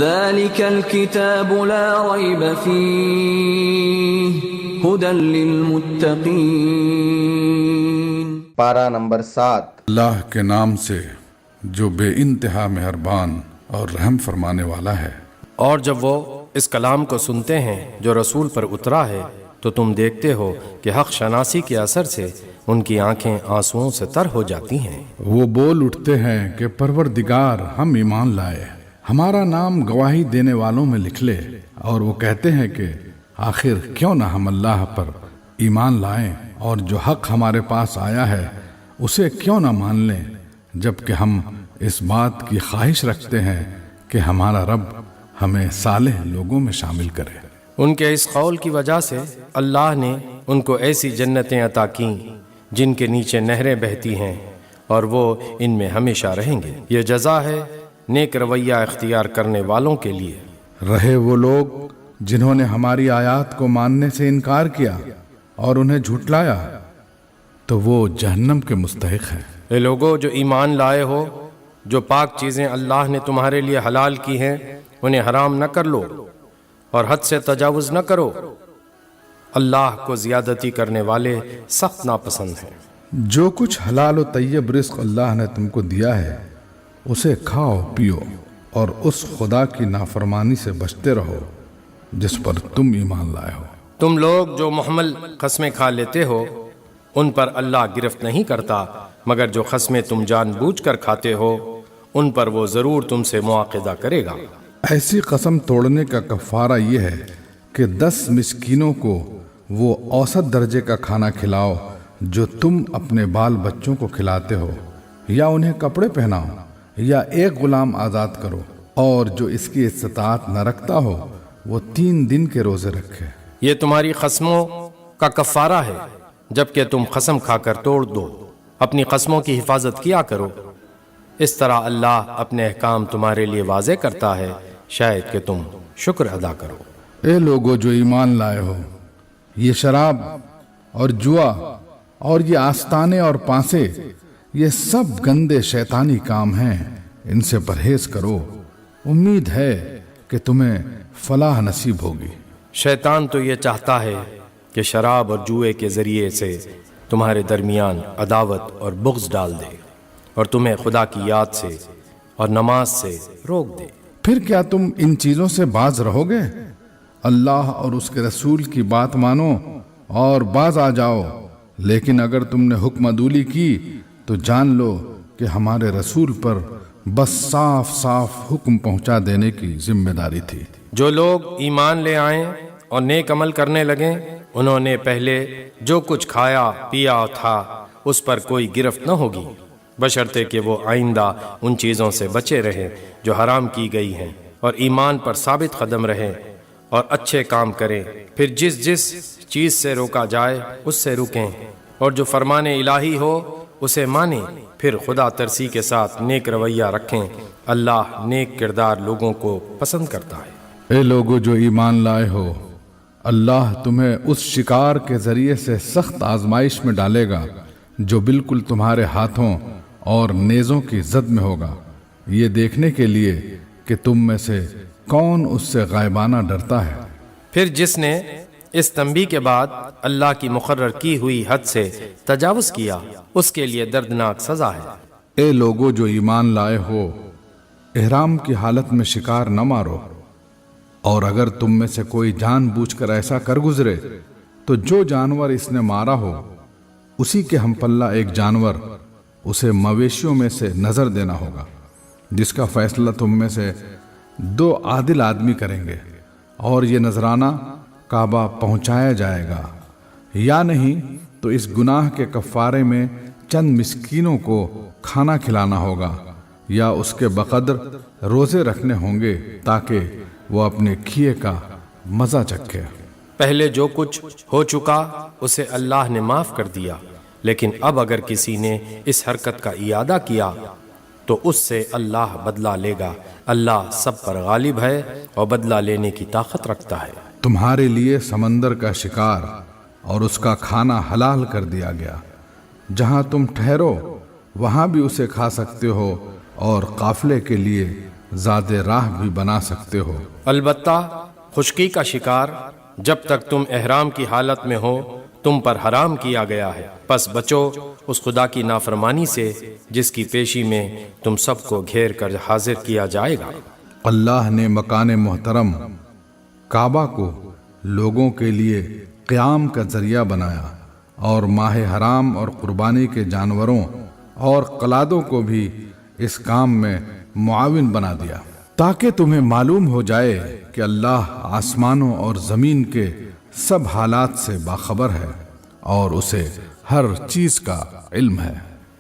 ذلك الكتاب لا ريب فيه هدى للمتقين۔ پارہ نمبر 7۔ اللہ کے نام سے جو بے انتہا مہربان اور رحم فرمانے والا ہے۔ اور جب وہ اس کلام کو سنتے ہیں جو رسول پر اترا ہے تو تم دیکھتے ہو کہ حق شناسی کے اثر سے ان کی آنکھیں آنسوؤں سے تر ہو جاتی ہیں۔ وہ بول اٹھتے ہیں کہ پروردگار ہم ایمان لائے، ہمارا نام گواہی دینے والوں میں لکھ لے، اور وہ کہتے ہیں کہ آخر کیوں نہ ہم اللہ پر ایمان لائیں اور جو حق ہمارے پاس آیا ہے اسے کیوں نہ مان لیں، جبکہ ہم اس بات کی خواہش رکھتے ہیں کہ ہمارا رب ہمیں صالح لوگوں میں شامل کرے۔ ان کے اس قول کی وجہ سے اللہ نے ان کو ایسی جنتیں عطا کیں جن کے نیچے نہریں بہتی ہیں، اور وہ ان میں ہمیشہ رہیں گے۔ یہ جزا ہے نیک رویہ اختیار کرنے والوں کے لیے۔ رہے وہ لوگ جنہوں نے ہماری آیات کو ماننے سے انکار کیا اور انہیں جھٹلایا تو وہ جہنم کے مستحق ہیں۔ اے لوگو جو ایمان لائے ہو، جو پاک چیزیں اللہ نے تمہارے لیے حلال کی ہیں انہیں حرام نہ کر لو اور حد سے تجاوز نہ کرو، اللہ کو زیادتی کرنے والے سخت ناپسند ہیں۔ جو کچھ حلال و طیب رزق اللہ نے تم کو دیا ہے اسے کھاؤ پیو اور اس خدا کی نافرمانی سے بچتے رہو جس پر تم ایمان لائے ہو۔ تم لوگ جو محمل قسمیں کھا لیتے ہو ان پر اللہ گرفت نہیں کرتا، مگر جو قسمیں تم جان بوجھ کر کھاتے ہو ان پر وہ ضرور تم سے مواخذہ کرے گا۔ ایسی قسم توڑنے کا کفارہ یہ ہے کہ 10 مسکینوں کو وہ اوسط درجے کا کھانا کھلاؤ جو تم اپنے بال بچوں کو کھلاتے ہو، یا انہیں کپڑے پہناؤ، یا ایک غلام آزاد کرو، اور جو اس کی استطاعت نہ رکھتا ہو وہ 3 دن کے روزے رکھے۔ یہ تمہاری قسموں کا کفارہ ہے جبکہ تم قسم کھا کر توڑ دو، اپنی قسموں کی حفاظت کیا کرو، اس طرح اللہ اپنے احکام تمہارے لیے واضح کرتا ہے، شاید کہ تم شکر ادا کرو۔ اے لوگو جو ایمان لائے ہو، یہ شراب اور جوا اور یہ آستانے اور پانسے یہ سب گندے شیطانی کام ہیں، ان سے پرہیز کرو، امید ہے کہ تمہیں فلاح نصیب ہوگی۔ شیطان تو یہ چاہتا ہے کہ شراب اور جوئے کے ذریعے سے تمہارے درمیان عداوت اور بغض ڈال دے اور تمہیں خدا کی یاد سے اور نماز سے روک دے۔ پھر کیا تم ان چیزوں سے باز رہو گے؟ اللہ اور اس کے رسول کی بات مانو اور باز آ جاؤ، لیکن اگر تم نے حکم عدولی کی تو جان لو کہ ہمارے رسول پر بس صاف صاف حکم پہنچا دینے کی ذمہ داری تھی۔ جو لوگ ایمان لے آئیں اور نیک عمل کرنے لگیں انہوں نے پہلے جو کچھ کھایا پیا تھا اس پر کوئی گرفت نہ ہوگی، بشرطے کہ وہ آئندہ ان چیزوں سے بچے رہیں جو حرام کی گئی ہیں، اور ایمان پر ثابت قدم رہیں اور اچھے کام کریں۔ پھر جس چیز سے روکا جائے اس سے رکیں، اور جو فرمان الہی ہو اسے مانیں، پھر خدا ترسی کے ساتھ نیک رویہ رکھیں، اللہ نیک کردار لوگوں کو پسند کرتا ہے۔ اے لوگو جو ایمان لائے ہو، اللہ تمہیں اس شکار کے ذریعے سے سخت آزمائش میں ڈالے گا جو بالکل تمہارے ہاتھوں اور نیزوں کی زد میں ہوگا، یہ دیکھنے کے لیے کہ تم میں سے کون اس سے غائبانہ ڈرتا ہے۔ پھر جس نے اس تنبیہ کے بعد اللہ کی مقرر کی ہوئی حد سے تجاوز کیا اس کے لیے دردناک سزا ہے۔ اے لوگو جو ایمان لائے ہو، احرام کی حالت میں شکار نہ مارو، اور اگر تم میں سے کوئی جان بوجھ کر ایسا کر گزرے تو جو جانور اس نے مارا ہو اسی کے ہم پلہ ایک جانور اسے مویشیوں میں سے نظر دینا ہوگا، جس کا فیصلہ تم میں سے 2 عادل آدمی کریں گے، اور یہ نذرانہ کعبہ پہنچایا جائے گا، یا نہیں تو اس گناہ کے کفارے میں چند مسکینوں کو کھانا کھلانا ہوگا، یا اس کے بقدر روزے رکھنے ہوں گے تاکہ وہ اپنے کیے کا مزہ چکھے۔ پہلے جو کچھ ہو چکا اسے اللہ نے معاف کر دیا، لیکن اب اگر کسی نے اس حرکت کا اعادہ کیا تو اس سے اللہ بدلہ لے گا، اللہ سب پر غالب ہے اور بدلہ لینے کی طاقت رکھتا ہے۔ تمہارے لیے سمندر کا شکار اور اس کا کھانا حلال کر دیا گیا، جہاں تم ٹھہرو وہاں بھی اسے کھا سکتے ہو، اور قافلے کے لیے زاد راہ بھی بنا سکتے ہو۔ البتہ خشکی کا شکار جب تک تم احرام کی حالت میں ہو تم پر حرام کیا گیا ہے، پس بچو اس خدا کی نافرمانی سے جس کی پیشی میں تم سب کو گھیر کر حاضر کیا جائے گا۔ اللہ نے مکان محترم کعبہ کو لوگوں کے لیے قیام کا ذریعہ بنایا اور ماہ حرام اور قربانی کے جانوروں اور قلادوں کو بھی اس کام میں معاون بنا دیا تاکہ تمہیں معلوم ہو جائے کہ اللہ آسمانوں اور زمین کے سب حالات سے باخبر ہے اور اسے ہر چیز کا علم ہے۔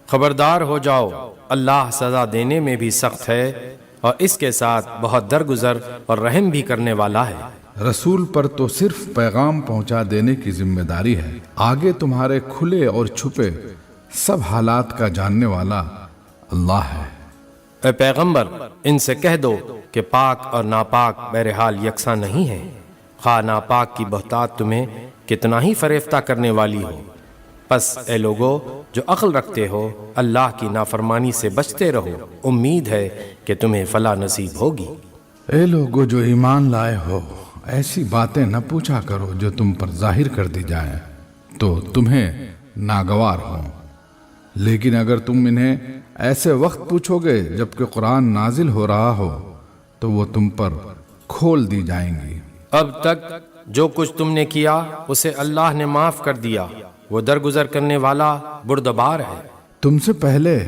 خبردار ہو جاؤ، اللہ سزا دینے میں بھی سخت ہے اور اس کے ساتھ بہت درگزر اور رحم بھی کرنے والا ہے۔ رسول پر تو صرف پیغام پہنچا دینے کی ذمہ داری ہے، آگے تمہارے کھلے اور چھپے سب حالات کا جاننے والا اللہ ہے۔ اے پیغمبر، ان سے کہہ دو کہ پاک اور ناپاک بہرحال یکساں نہیں ہیں، خواہ ناپاک کی بہتات تمہیں کتنا ہی فریفتہ کرنے والی ہو۔ پس اے لوگو جو عقل رکھتے ہو اللہ کی نافرمانی سے بچتے رہو، امید ہے کہ تمہیں فلاح نصیب ہوگی۔ اے لوگو جو ایمان لائے ہو، ایسی باتیں نہ پوچھا کرو جو تم پر ظاہر کر دی جائیں تو تمہیں ناگوار ہوں، لیکن اگر تم انہیں ایسے وقت پوچھو گے جبکہ قرآن نازل ہو رہا ہو تو وہ تم پر کھول دی جائیں گی۔ اب تک جو کچھ تم نے کیا اسے اللہ نے معاف کر دیا، وہ درگزر کرنے والا بردبار ہے۔ تم سے پہلے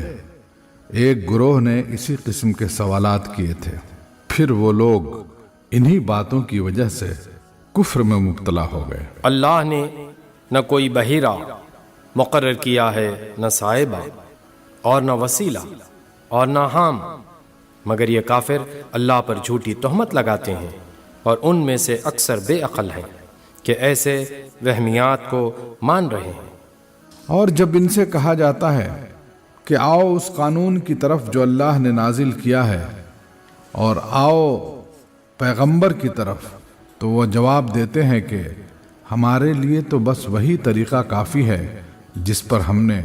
ایک گروہ نے اسی قسم کے سوالات کیے تھے، پھر وہ لوگ انہی باتوں کی وجہ سے کفر میں مبتلا ہو گئے۔ اللہ نے نہ کوئی بحیرہ مقرر کیا ہے، نہ صاحبہ اور نہ وسیلہ اور نہ حام، مگر یہ کافر اللہ پر جھوٹی تہمت لگاتے ہیں اور ان میں سے اکثر بے عقل ہیں کہ ایسے وہمیات کو مان رہے ہیں۔ اور جب ان سے کہا جاتا ہے کہ آؤ اس قانون کی طرف جو اللہ نے نازل کیا ہے اور آؤ پیغمبر کی طرف، تو وہ جواب دیتے ہیں کہ ہمارے لیے تو بس وہی طریقہ کافی ہے جس پر ہم نے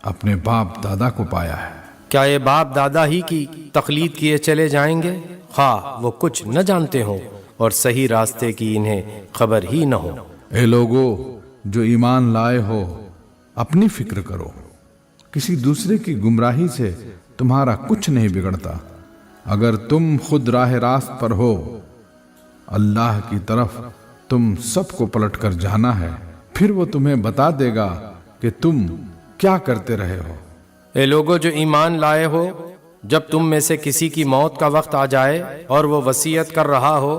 اپنے باپ دادا کو پایا ہے۔ کیا یہ باپ دادا ہی کی تقلید کیے چلے جائیں گے، خواہ وہ کچھ نہ جانتے ہوں اور صحیح راستے کی انہیں خبر ہی نہ ہو۔ اے لوگو جو ایمان لائے ہو، اپنی فکر کرو، کسی دوسرے کی گمراہی سے تمہارا کچھ نہیں بگڑتا۔ اگر تم خود راہ راست پر ہو، اللہ کی طرف تم سب کو پلٹ کر جانا ہے، پھر وہ تمہیں بتا دے گا کہ تم کیا کرتے رہے ہو۔ اے لوگو جو ایمان لائے ہو، جب تم میں سے کسی کی موت کا وقت آ جائے اور وہ وصیت کر رہا ہو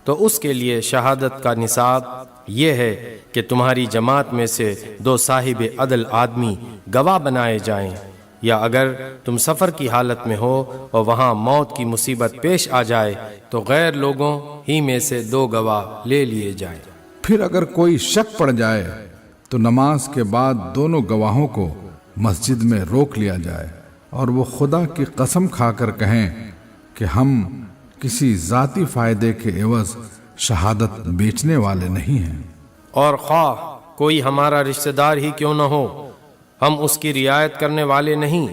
تو اس کے لیے شہادت کا نصاب یہ ہے کہ تمہاری جماعت میں سے 2 صاحب عدل آدمی گواہ بنائے جائیں، یا اگر تم سفر کی حالت میں ہو اور وہاں موت کی مصیبت پیش آ جائے تو غیر لوگوں ہی میں سے 2 گواہ لے لیے جائیں۔ پھر اگر کوئی شک پڑ جائے تو نماز کے بعد دونوں گواہوں کو مسجد میں روک لیا جائے اور وہ خدا کی قسم کھا کر کہیں کہ ہم کسی ذاتی فائدے کے عوض شہادت بیچنے والے نہیں ہیں، اور خواہ کوئی ہمارا رشتہ دار ہی کیوں نہ ہو، ہم اس کی رعایت کرنے والے نہیں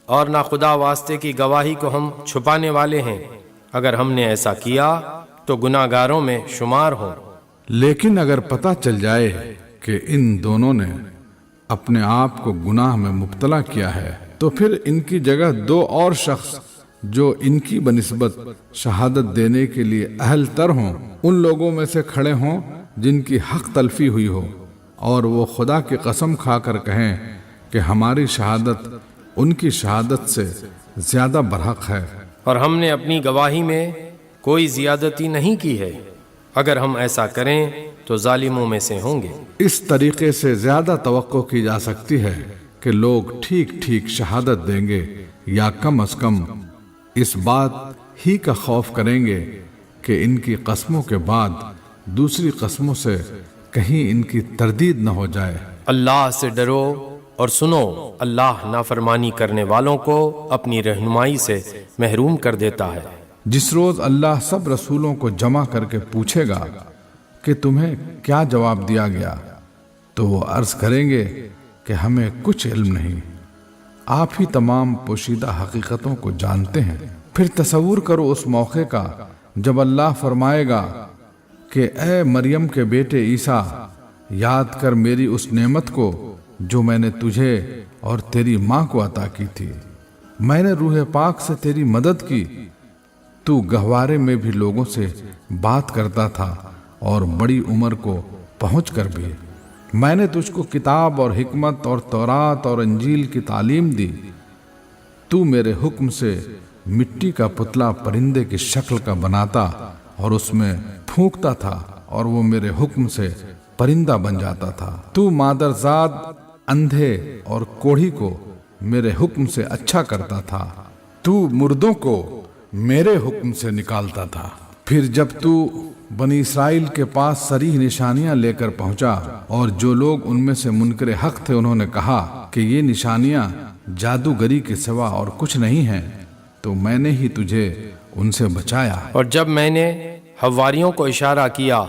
اور نہ خدا واسطے کی گواہی کو ہم چھپانے والے ہیں۔ اگر ہم نے ایسا کیا تو گناہ گاروں میں شمار ہوں۔ لیکن اگر پتہ چل جائے کہ ان دونوں نے اپنے آپ کو گناہ میں مبتلا کیا ہے تو پھر ان کی جگہ 2 اور شخص جو ان کی بنسبت شہادت دینے کے لیے اہل تر ہوں، ان لوگوں میں سے کھڑے ہوں جن کی حق تلفی ہوئی ہو، اور وہ خدا کی قسم کھا کر کہیں کہ ہماری شہادت ان کی شہادت سے زیادہ برحق ہے، اور ہم نے اپنی گواہی میں کوئی زیادتی نہیں کی ہے۔ اگر ہم ایسا کریں تو ظالموں میں سے ہوں گے۔ اس طریقے سے زیادہ توقع کی جا سکتی ہے کہ لوگ ٹھیک ٹھیک شہادت دیں گے، یا کم از کم اس بات ہی کا خوف کریں گے کہ ان کی قسموں کے بعد دوسری قسموں سے کہیں ان کی تردید نہ ہو جائے۔ اللہ سے ڈرو اور سنو، اللہ نافرمانی کرنے والوں کو اپنی رہنمائی سے محروم کر دیتا ہے۔ جس روز اللہ سب رسولوں کو جمع کر کے پوچھے گا کہ تمہیں کیا جواب دیا گیا، تو وہ عرض کریں گے کہ ہمیں کچھ علم نہیں، آپ ہی تمام پوشیدہ حقیقتوں کو جانتے ہیں۔ پھر تصور کرو اس موقع کا جب اللہ فرمائے گا کہ اے مریم کے بیٹے عیسیٰ، یاد کر میری اس نعمت کو جو میں نے تجھے اور تیری ماں کو عطا کی تھی۔ میں نے روح پاک سے تیری مدد کی، تو گہوارے میں بھی لوگوں سے بات کرتا تھا اور بڑی عمر کو پہنچ کر بھی۔ میں نے تجھ کو کتاب اور حکمت اور تورات اور انجیل کی تعلیم دی۔ تو میرے حکم سے مٹی کا پتلا پرندے کی شکل کا بناتا اور اس میں پھونکتا تھا اور وہ میرے حکم سے پرندہ بن جاتا تھا۔ تو مادرزاد اندھے اور کوڑھی کو میرے حکم سے اچھا کرتا تھا۔ تو مردوں کو میرے حکم سے نکالتا تھا۔ پھر جب تو بنی اسرائیل کے پاس صریح نشانیاں لے کر پہنچا اور جو لوگ ان میں سے منکر حق تھے انہوں نے کہا کہ یہ نشانیاں جادوگری کے سوا اور کچھ نہیں ہیں، تو میں نے ہی تجھے ان سے بچایا۔ اور جب میں نے حواریوں کو اشارہ کیا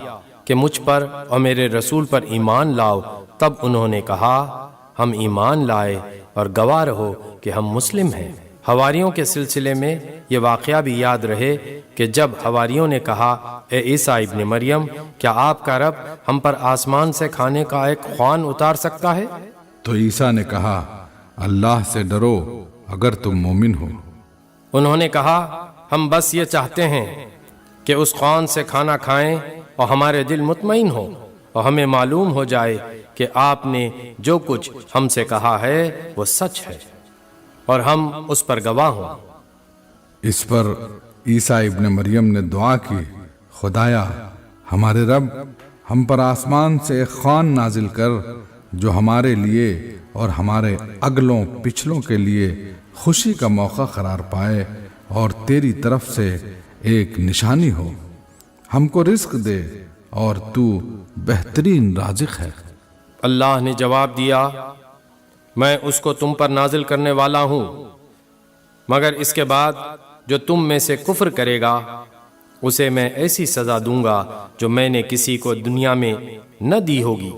کہ مجھ پر اور میرے رسول پر ایمان لاؤ، تب انہوں نے کہا ہم ایمان لائے اور گواہ رہو کہ ہم مسلم ہیں۔ حواریوں کے سلسلے میں یہ واقعہ بھی یاد رہے کہ جب حواریوں نے کہا اے عیسیٰ ابن مریم، کیا آپ کا رب ہم پر آسمان سے کھانے کا ایک خوان اتار سکتا ہے؟ تو عیسیٰ نے کہا اللہ سے ڈرو اگر تم مومن ہو۔ انہوں نے کہا ہم بس یہ چاہتے ہیں کہ اس خوان سے کھانا کھائیں اور ہمارے دل مطمئن ہو اور ہمیں معلوم ہو جائے کہ آپ نے جو کچھ ہم سے کہا ہے وہ سچ ہے اور ہم اس پر گواہ ہوں۔ اس پر عیسیٰ ابن مریم نے دعا کی، خدایا ہمارے رب، ہم پر آسمان سے ایک خوان نازل کر جو ہمارے لیے اور ہمارے اگلوں پچھلوں کے لیے خوشی کا موقع قرار پائے اور تیری طرف سے ایک نشانی ہو۔ ہم کو رزق دے اور تو بہترین رازق ہے۔ اللہ نے جواب دیا میں اس کو تم پر نازل کرنے والا ہوں، مگر اس کے بعد جو تم میں سے کفر کرے گا اسے میں ایسی سزا دوں گا جو میں نے کسی کو دنیا میں نہ دی ہوگی۔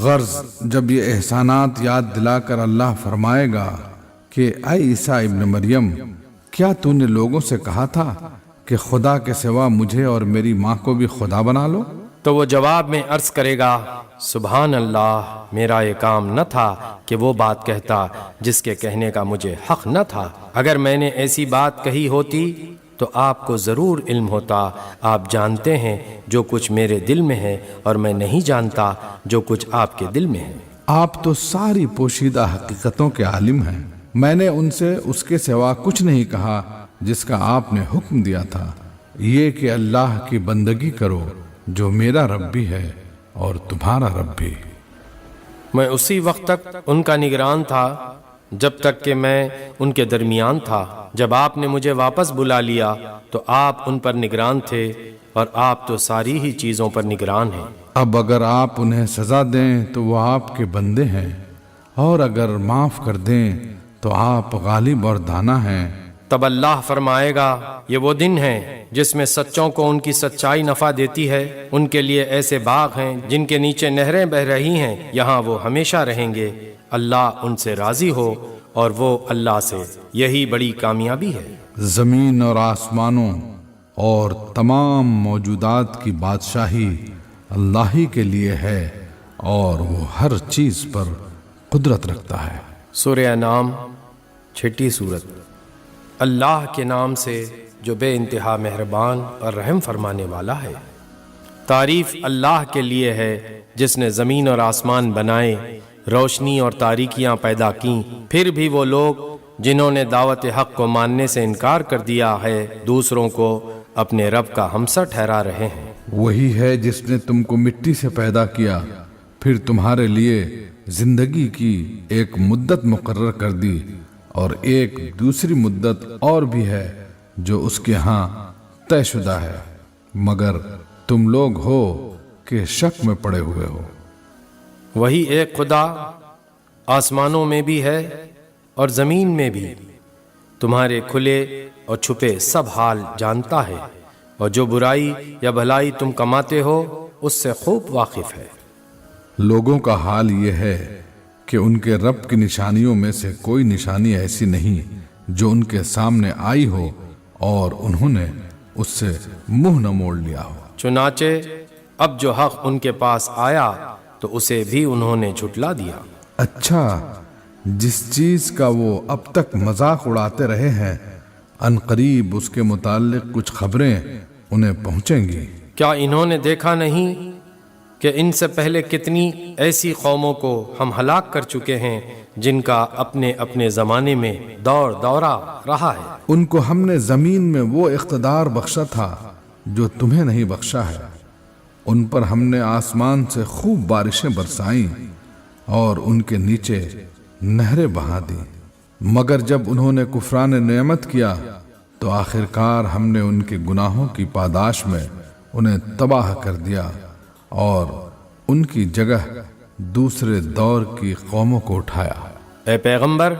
غرض جب یہ احسانات یاد دلا کر اللہ فرمائے گا کہ اے عیسیٰ ابن مریم، کیا تو نے لوگوں سے کہا تھا کہ خدا کے سوا مجھے اور میری ماں کو بھی خدا بنا لو؟ تو وہ جواب میں عرض کرے گا سبحان اللہ، میرا یہ کام نہ تھا کہ وہ بات کہتا جس کے کہنے کا مجھے حق نہ تھا۔ اگر میں نے ایسی بات کہی ہوتی تو آپ کو ضرور علم ہوتا۔ آپ جانتے ہیں جو کچھ میرے دل میں ہے اور میں نہیں جانتا جو کچھ آپ کے دل میں ہے۔ آپ تو ساری پوشیدہ حقیقتوں کے عالم ہیں۔ میں نے ان سے اس کے سوا کچھ نہیں کہا جس کا آپ نے حکم دیا تھا، یہ کہ اللہ کی بندگی کرو جو میرا رب بھی ہے اور تمہارا رب بھی۔ میں اسی وقت تک ان کا نگران تھا جب تک کہ میں ان کے درمیان تھا۔ جب آپ نے مجھے واپس بلا لیا تو آپ ان پر نگران تھے اور آپ تو ساری ہی چیزوں پر نگران ہیں۔ اب اگر آپ انہیں سزا دیں تو وہ آپ کے بندے ہیں، اور اگر معاف کر دیں تو آپ غالب اور دانا ہیں۔ تب اللہ فرمائے گا یہ وہ دن ہے جس میں سچوں کو ان کی سچائی نفع دیتی ہے۔ ان کے لیے ایسے باغ ہیں جن کے نیچے نہریں بہ رہی ہیں، یہاں وہ ہمیشہ رہیں گے۔ اللہ ان سے راضی ہو اور وہ اللہ سے، یہی بڑی کامیابی ہے۔ زمین اور آسمانوں اور تمام موجودات کی بادشاہی اللہ ہی کے لیے ہے اور وہ ہر چیز پر قدرت رکھتا ہے۔ سورہ انعام 6 سورت۔ اللہ کے نام سے جو بے انتہا مہربان اور رحم فرمانے والا ہے۔ تعریف اللہ کے لیے ہے جس نے زمین اور آسمان بنائے، روشنی اور تاریکیاں پیدا کیں۔ پھر بھی وہ لوگ جنہوں نے دعوت حق کو ماننے سے انکار کر دیا ہے دوسروں کو اپنے رب کا ہمسر ٹھہرا رہے ہیں۔ وہی ہے جس نے تم کو مٹی سے پیدا کیا، پھر تمہارے لیے زندگی کی ایک مدت مقرر کر دی، اور ایک دوسری مدت اور بھی ہے جو اس کے ہاں طے شدہ ہے، مگر تم لوگ ہو کہ شک میں پڑے ہوئے ہو۔ وہی ایک خدا آسمانوں میں بھی ہے اور زمین میں بھی، تمہارے کھلے اور چھپے سب حال جانتا ہے، اور جو برائی یا بھلائی تم کماتے ہو اس سے خوب واقف ہے۔ لوگوں کا حال یہ ہے کہ ان کے رب کی نشانیوں میں سے کوئی نشانی ایسی نہیں جو ان کے سامنے آئی ہو اور انہوں نے اس سے منہ نہ موڑ لیا ہو۔ چنانچہ اب جو حق ان کے پاس آیا تو اسے بھی انہوں نے جھٹلا دیا۔ اچھا، جس چیز کا وہ اب تک مذاق اڑاتے رہے ہیں ان قریب اس کے متعلق کچھ خبریں انہیں پہنچیں گی۔ کیا انہوں نے دیکھا نہیں کہ ان سے پہلے کتنی ایسی قوموں کو ہم ہلاک کر چکے ہیں جن کا اپنے اپنے زمانے میں دور دورہ رہا ہے؟ ان کو ہم نے زمین میں وہ اقتدار بخشا تھا جو تمہیں نہیں بخشا ہے۔ ان پر ہم نے آسمان سے خوب بارشیں برسائیں اور ان کے نیچے نہریں بہا دی، مگر جب انہوں نے کفران نعمت کیا تو آخرکار ہم نے ان کے گناہوں کی پاداش میں انہیں تباہ کر دیا اور ان کی جگہ دوسرے دور کی قوموں کو اٹھایا۔ اے پیغمبر،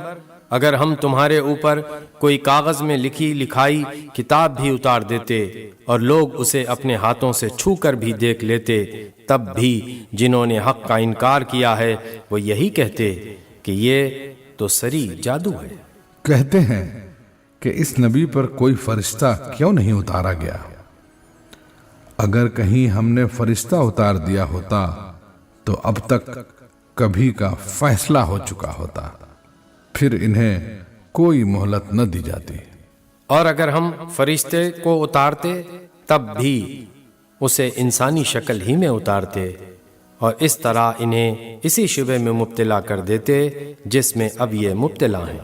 اگر ہم تمہارے اوپر کوئی کاغذ میں لکھی لکھائی کتاب بھی اتار دیتے اور لوگ اسے اپنے ہاتھوں سے چھو کر بھی دیکھ لیتے، تب بھی جنہوں نے حق کا انکار کیا ہے وہ یہی کہتے کہ یہ تو سری جادو ہے۔ کہتے ہیں کہ اس نبی پر کوئی فرشتہ کیوں نہیں اتارا گیا؟ اگر کہیں ہم نے فرشتہ اتار دیا ہوتا تو اب تک کبھی کا فیصلہ ہو چکا ہوتا، پھر انہیں کوئی مہلت نہ دی جاتی۔ اور اگر ہم فرشتے کو اتارتے تب بھی اسے انسانی شکل ہی میں اتارتے اور اس طرح انہیں اسی شبے میں مبتلا کر دیتے جس میں اب یہ مبتلا ہیں۔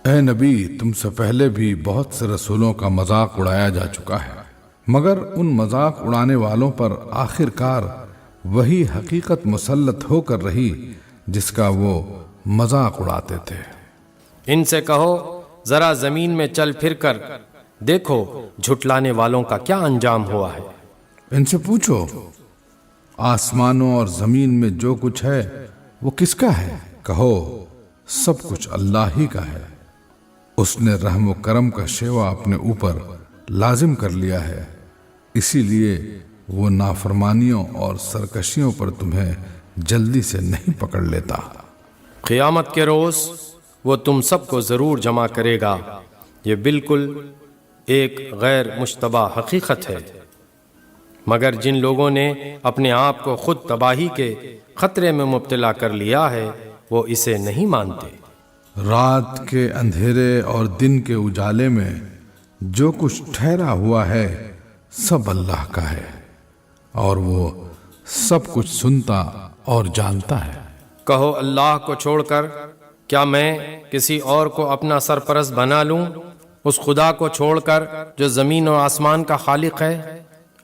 اے نبی، تم سے پہلے بھی بہت سے رسولوں کا مذاق اڑایا جا چکا ہے، مگر ان مذاق اڑانے والوں پر آخر کار وہی حقیقت مسلط ہو کر رہی جس کا وہ مذاق اڑاتے تھے۔ ان سے کہو ذرا زمین میں چل پھر کر دیکھو جھٹلانے والوں کا کیا انجام ہوا ہے۔ ان سے پوچھو آسمانوں اور زمین میں جو کچھ ہے وہ کس کا ہے؟ کہو سب کچھ اللہ ہی کا ہے۔ اس نے رحم و کرم کا شیوا اپنے اوپر لازم کر لیا ہے، اسی لیے وہ نافرمانیوں اور سرکشیوں پر تمہیں جلدی سے نہیں پکڑ لیتا۔ قیامت کے روز وہ تم سب کو ضرور جمع کرے گا، یہ بالکل ایک غیر مشتبہ حقیقت ہے، مگر جن لوگوں نے اپنے آپ کو خود تباہی کے خطرے میں مبتلا کر لیا ہے وہ اسے نہیں مانتے۔ رات کے اندھیرے اور دن کے اجالے میں جو کچھ ٹھہرا ہوا ہے سب اللہ کا ہے اور وہ سب کچھ سنتا اور جانتا ہے۔ کہو اللہ کو چھوڑ کر کیا میں کسی اور کو اپنا سرپرست بنا لوں؟ اس خدا کو چھوڑ کر جو زمین اور آسمان کا خالق ہے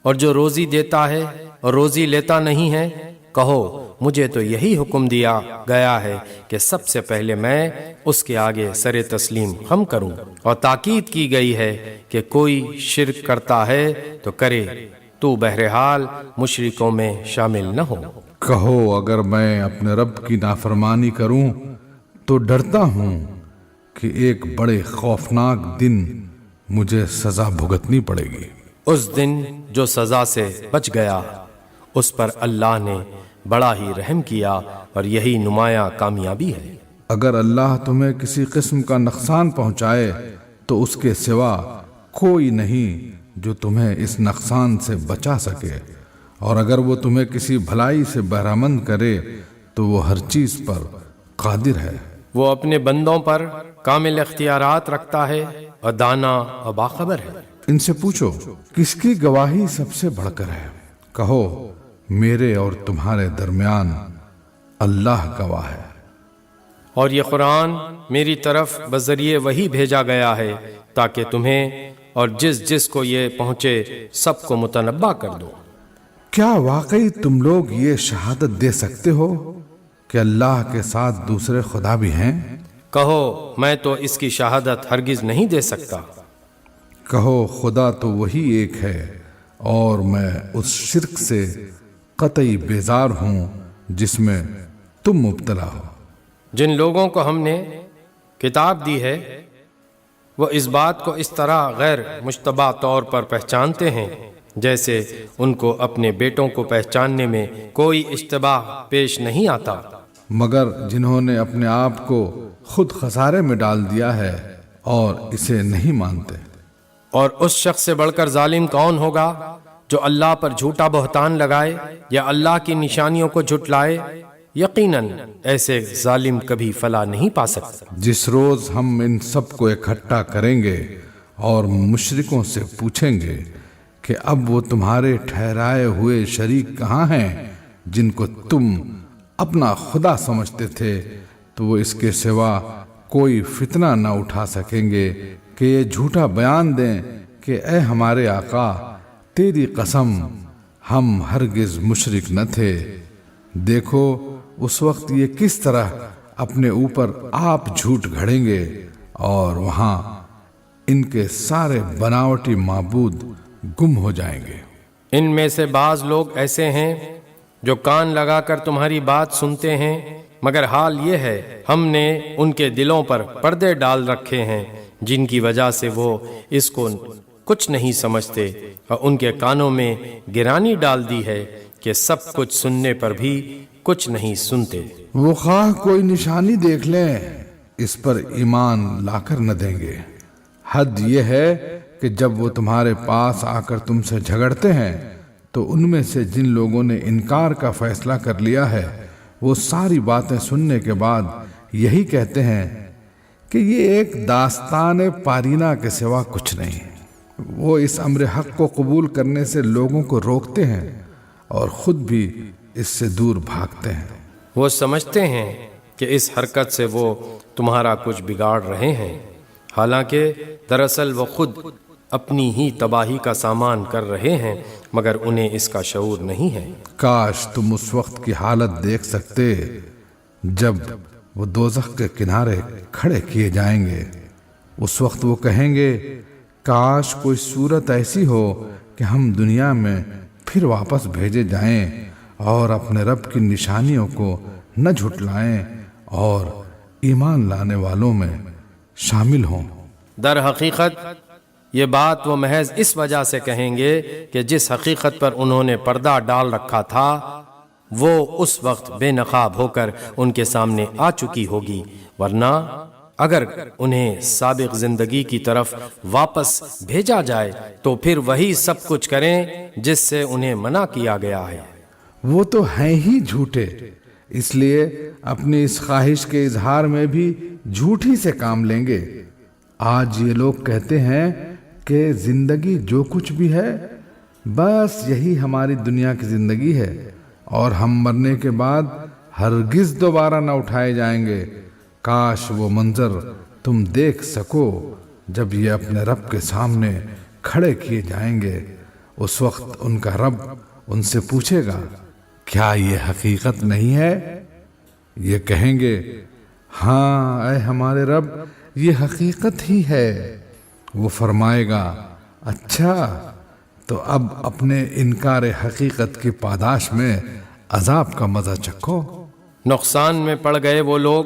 اور جو روزی دیتا ہے اور روزی لیتا نہیں ہے۔ کہو مجھے تو یہی حکم دیا گیا ہے کہ سب سے پہلے میں اس کے آگے سر تسلیم خم کروں، اور تاکید کی گئی ہے کہ کوئی شرک کرتا ہے تو کرے، تو بہرحال مشرکوں میں شامل نہ ہو۔ کہو اگر میں اپنے رب کی نافرمانی کروں تو ڈرتا ہوں کہ ایک بڑے خوفناک دن مجھے سزا بھگتنی پڑے گی۔ اس دن جو سزا سے بچ گیا اس پر اللہ نے بڑا ہی رحم کیا اور یہی نمایاں کامیابی ہے۔ اگر اللہ تمہیں کسی قسم کا نقصان پہنچائے تو اس کے سوا کوئی نہیں جو تمہیں اس نقصان سے بچا سکے، اور اگر وہ تمہیں کسی بھلائی سے بہرامند کرے تو وہ ہر چیز پر قادر ہے۔ وہ اپنے بندوں پر کامل اختیارات رکھتا ہے اور دانا اور باخبر ہے۔ ان سے پوچھو کس کی گواہی سب سے بڑھ کر ہے؟ کہو میرے اور تمہارے درمیان اللہ گواہ ہے۔ اور یہ قرآن میری طرف بذریعے وہی بھیجا گیا ہے تاکہ تمہیں اور جس جس کو یہ پہنچے سب کو متنبہ کر دو۔ کیا واقعی تم لوگ یہ شہادت دے سکتے ہو کہ اللہ کے ساتھ دوسرے خدا بھی ہیں؟ کہو میں تو اس کی شہادت ہرگز نہیں دے سکتا۔ کہو خدا تو وہی ایک ہے اور میں اس شرک سے قطعی بیزار ہوں جس میں تم مبتلا ہو۔ جن لوگوں کو ہم نے کتاب دی ہے وہ اس بات کو اس طرح غیر مشتبہ طور پر پہچانتے ہیں جیسے ان کو اپنے بیٹوں کو پہچاننے میں کوئی اشتباہ پیش نہیں آتا، مگر جنہوں نے اپنے آپ کو خود خسارے میں ڈال دیا ہے اور اسے نہیں مانتے۔ اور اس شخص سے بڑھ کر ظالم کون ہوگا جو اللہ پر جھوٹا بہتان لگائے یا اللہ کی نشانیوں کو جھٹلائے؟ یقیناً ایسے ظالم کبھی فلاح نہیں پا سکتا۔ جس روز ہم ان سب کو اکٹھا کریں گے اور مشرکوں سے پوچھیں گے کہ اب وہ تمہارے ٹھہرائے ہوئے شریک کہاں ہیں جن کو تم اپنا خدا سمجھتے تھے، تو وہ اس کے سوا کوئی فتنہ نہ اٹھا سکیں گے کہ یہ جھوٹا بیان دیں کہ اے ہمارے آقا، تیری قسم ہم ہرگز مشرک نہ تھے۔ دیکھو اس وقت یہ کس طرح اپنے اوپر آپ جھوٹ گھڑیں گے اور وہاں ان کے سارے بناوٹی معبود گم ہو جائیں گے۔ ان میں سے بعض لوگ ایسے ہیں جو کان لگا کر تمہاری بات سنتے ہیں، مگر حال یہ ہے ہم نے ان کے دلوں پر پردے ڈال رکھے ہیں جن کی وجہ سے وہ اس کو کچھ نہیں سمجھتے، اور ان کے کانوں میں گرانی ڈال دی ہے کہ سب کچھ سننے پر بھی کچھ نہیں سنتے۔ وہ خواہ کوئی نشانی دیکھ لیں اس پر ایمان لا کر نہ دیں گے۔ حد یہ ہے کہ جب وہ تمہارے پاس آ کر تم سے جھگڑتے ہیں تو ان میں سے جن لوگوں نے انکار کا فیصلہ کر لیا ہے وہ ساری باتیں سننے کے بعد یہی کہتے ہیں کہ یہ ایک داستان پارینہ کے سوا کچھ نہیں۔ وہ اس امر حق کو قبول کرنے سے لوگوں کو روکتے ہیں اور خود بھی اس سے دور بھاگتے ہیں۔ وہ سمجھتے ہیں کہ اس حرکت سے وہ تمہارا کچھ بگاڑ رہے ہیں، حالانکہ دراصل وہ خود اپنی ہی تباہی کا سامان کر رہے ہیں، مگر انہیں اس کا شعور نہیں ہے۔ کاش تم اس وقت کی حالت دیکھ سکتے جب وہ دوزخ کے کنارے کھڑے کیے جائیں گے۔ اس وقت وہ کہیں گے کاش کوئی صورت ایسی ہو کہ ہم دنیا میں پھر واپس بھیجے جائیں اور اپنے رب کی نشانیوں کو نہ جھٹلائیں اور ایمان لانے والوں میں شامل ہوں۔ در حقیقت یہ بات وہ محض اس وجہ سے کہیں گے کہ جس حقیقت پر انہوں نے پردہ ڈال رکھا تھا وہ اس وقت بے نقاب ہو کر ان کے سامنے آ چکی ہوگی، ورنہ اگر انہیں سابق زندگی کی طرف واپس بھیجا جائے تو پھر وہی سب کچھ کریں جس سے انہیں منع کیا گیا ہے۔ وہ تو ہیں ہی جھوٹے، اس لیے اپنی اس خواہش کے اظہار میں بھی جھوٹ ہی سے کام لیں گے۔ آج یہ لوگ کہتے ہیں کہ زندگی جو کچھ بھی ہے بس یہی ہماری دنیا کی زندگی ہے اور ہم مرنے کے بعد ہرگز دوبارہ نہ اٹھائے جائیں گے۔ کاش وہ منظر تم دیکھ سکو جب یہ اپنے رب کے سامنے کھڑے کیے جائیں گے۔ اس وقت ان کا رب ان سے پوچھے گا کیا یہ حقیقت نہیں ہے؟ یہ کہیں گے ہاں اے ہمارے رب یہ حقیقت ہی ہے۔ وہ فرمائے گا اچھا تو اب اپنے انکار حقیقت کی پاداش میں عذاب کا مزہ چکھو۔ نقصان میں پڑ گئے وہ لوگ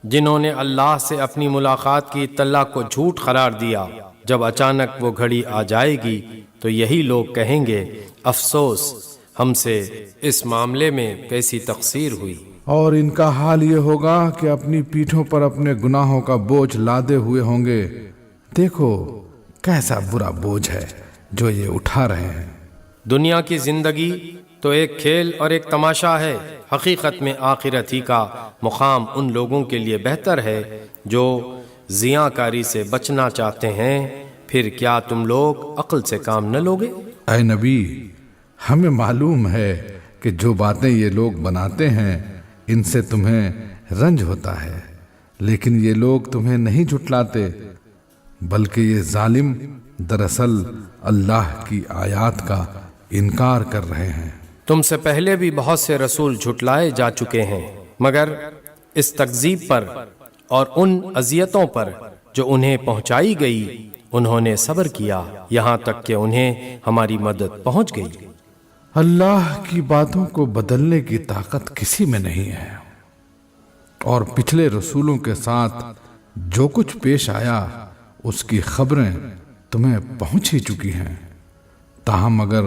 جنہوں نے اللہ سے اپنی ملاقات کی اطلاع کو جھوٹ قرار دیا۔ جب اچانک وہ گھڑی آ جائے گی تو یہی لوگ کہیں گے افسوس ہم سے اس معاملے میں کیسی تقصیر ہوئی۔ اور ان کا حال یہ ہوگا کہ اپنی پیٹھوں پر اپنے گناہوں کا بوجھ لادے ہوئے ہوں گے۔ دیکھو کیسا برا بوجھ ہے جو یہ اٹھا رہے ہیں۔ دنیا کی زندگی تو ایک کھیل اور ایک تماشا ہے، حقیقت میں آخرت ہی کا مقام ان لوگوں کے لیے بہتر ہے جو زیاں کاری سے بچنا چاہتے ہیں۔ پھر کیا تم لوگ عقل سے کام نہ لوگے؟ اے نبی ہمیں معلوم ہے کہ جو باتیں یہ لوگ بناتے ہیں ان سے تمہیں رنج ہوتا ہے، لیکن یہ لوگ تمہیں نہیں جھٹلاتے بلکہ یہ ظالم دراصل اللہ کی آیات کا انکار کر رہے ہیں۔ تم سے پہلے بھی بہت سے رسول جھٹلائے جا چکے ہیں، مگر اس تکذیب پر اور ان اذیتوں پر جو انہیں پہنچائی گئی انہوں نے صبر کیا یہاں تک کہ انہیں ہماری مدد پہنچ گئی۔ اللہ کی باتوں کو بدلنے کی طاقت کسی میں نہیں ہے، اور پچھلے رسولوں کے ساتھ جو کچھ پیش آیا اس کی خبریں تمہیں پہنچ ہی چکی ہیں۔ تاہم اگر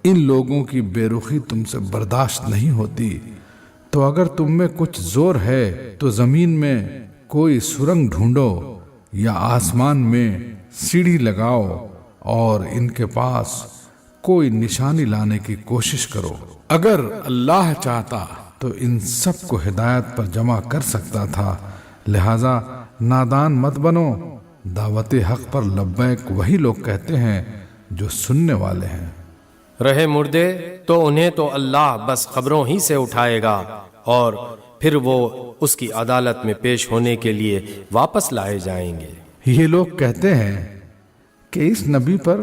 ان لوگوں کی بے رخی تم سے برداشت نہیں ہوتی تو اگر تم میں کچھ زور ہے تو زمین میں کوئی سرنگ ڈھونڈو یا آسمان میں سیڑھی لگاؤ اور ان کے پاس کوئی نشانی لانے کی کوشش کرو۔ اگر اللہ چاہتا تو ان سب کو ہدایت پر جمع کر سکتا تھا، لہذا نادان مت بنو۔ دعوت حق پر لبیک وہی لوگ کہتے ہیں جو سننے والے ہیں۔ رہے مردے تو انہیں تو اللہ بس خبروں ہی سے اٹھائے گا اور پھر وہ اس کی عدالت میں پیش ہونے کے لیے واپس لائے جائیں گے۔ یہ لوگ کہتے ہیں کہ اس نبی پر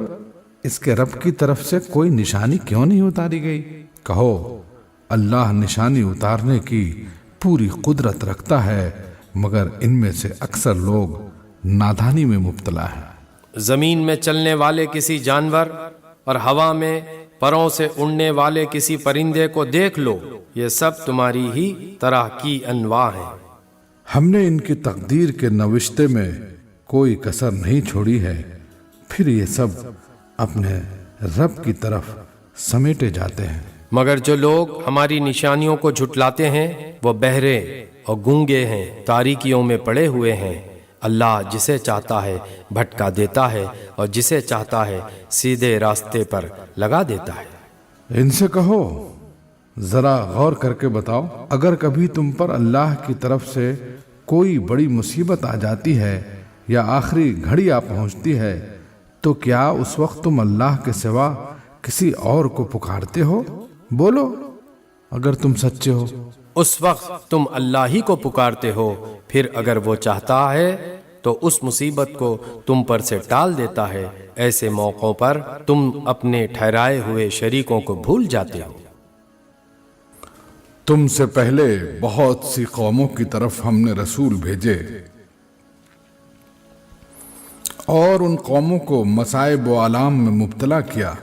اس کے رب کی طرف سے کوئی نشانی کیوں نہیں اتاری گئی؟ کہو اللہ نشانی اتارنے کی پوری قدرت رکھتا ہے، مگر ان میں سے اکثر لوگ نادانی میں مبتلا ہیں۔ زمین میں چلنے والے کسی جانور اور ہوا میں پروں سے اڑنے والے کسی پرندے کو دیکھ لو، یہ سب تمہاری ہی طرح کی انواع ہیں۔ ہم نے ان کی تقدیر کے نوشتے میں کوئی کسر نہیں چھوڑی ہے، پھر یہ سب اپنے رب کی طرف سمیٹے جاتے ہیں۔ مگر جو لوگ ہماری نشانیوں کو جھٹلاتے ہیں وہ بہرے اور گونگے ہیں، تاریکیوں میں پڑے ہوئے ہیں۔ اللہ جسے چاہتا ہے بھٹکا دیتا ہے اور جسے چاہتا ہے سیدھے راستے پر لگا دیتا ہے۔ ان سے کہو ذرا غور کر کے بتاؤ، اگر کبھی تم پر اللہ کی طرف سے کوئی بڑی مصیبت آ جاتی ہے یا آخری گھڑی آ پہنچتی ہے تو کیا اس وقت تم اللہ کے سوا کسی اور کو پکارتے ہو؟ بولو اگر تم سچے ہو۔ اس وقت تم اللہ ہی کو پکارتے ہو، پھر اگر وہ چاہتا ہے تو اس مصیبت کو تم پر سے ٹال دیتا ہے۔ ایسے موقعوں پر تم اپنے ٹھہرائے ہوئے شریکوں کو بھول جاتے ہو۔ تم سے پہلے بہت سی قوموں کی طرف ہم نے رسول بھیجے اور ان قوموں کو مصائب و آلام میں مبتلا کیا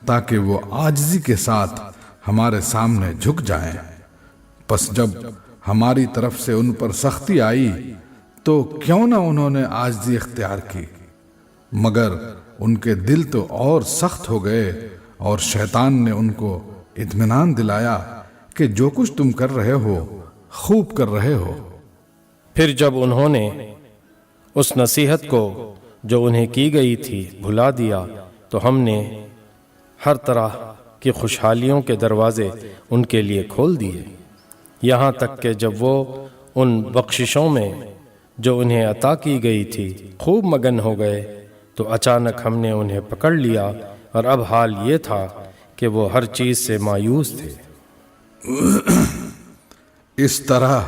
تاکہ وہ عاجزی کے ساتھ ہمارے سامنے جھک جائیں۔ پس جب ہماری طرف سے ان پر سختی آئی تو کیوں نہ انہوں نے عاجزی اختیار کی، مگر ان کے دل تو اور سخت ہو گئے اور شیطان نے ان کو اطمینان دلایا کہ جو کچھ تم کر رہے ہو خوب کر رہے ہو۔ پھر جب انہوں نے اس نصیحت کو جو انہیں کی گئی تھی بھلا دیا تو ہم نے ہر طرح کی خوشحالیوں کے دروازے ان کے لیے کھول دیے، یہاں تک کہ جب وہ ان بخششوں میں جو انہیں عطا کی گئی تھی خوب مگن ہو گئے تو اچانک ہم نے انہیں پکڑ لیا، اور اب حال یہ تھا کہ وہ ہر چیز سے مایوس تھے۔ اس طرح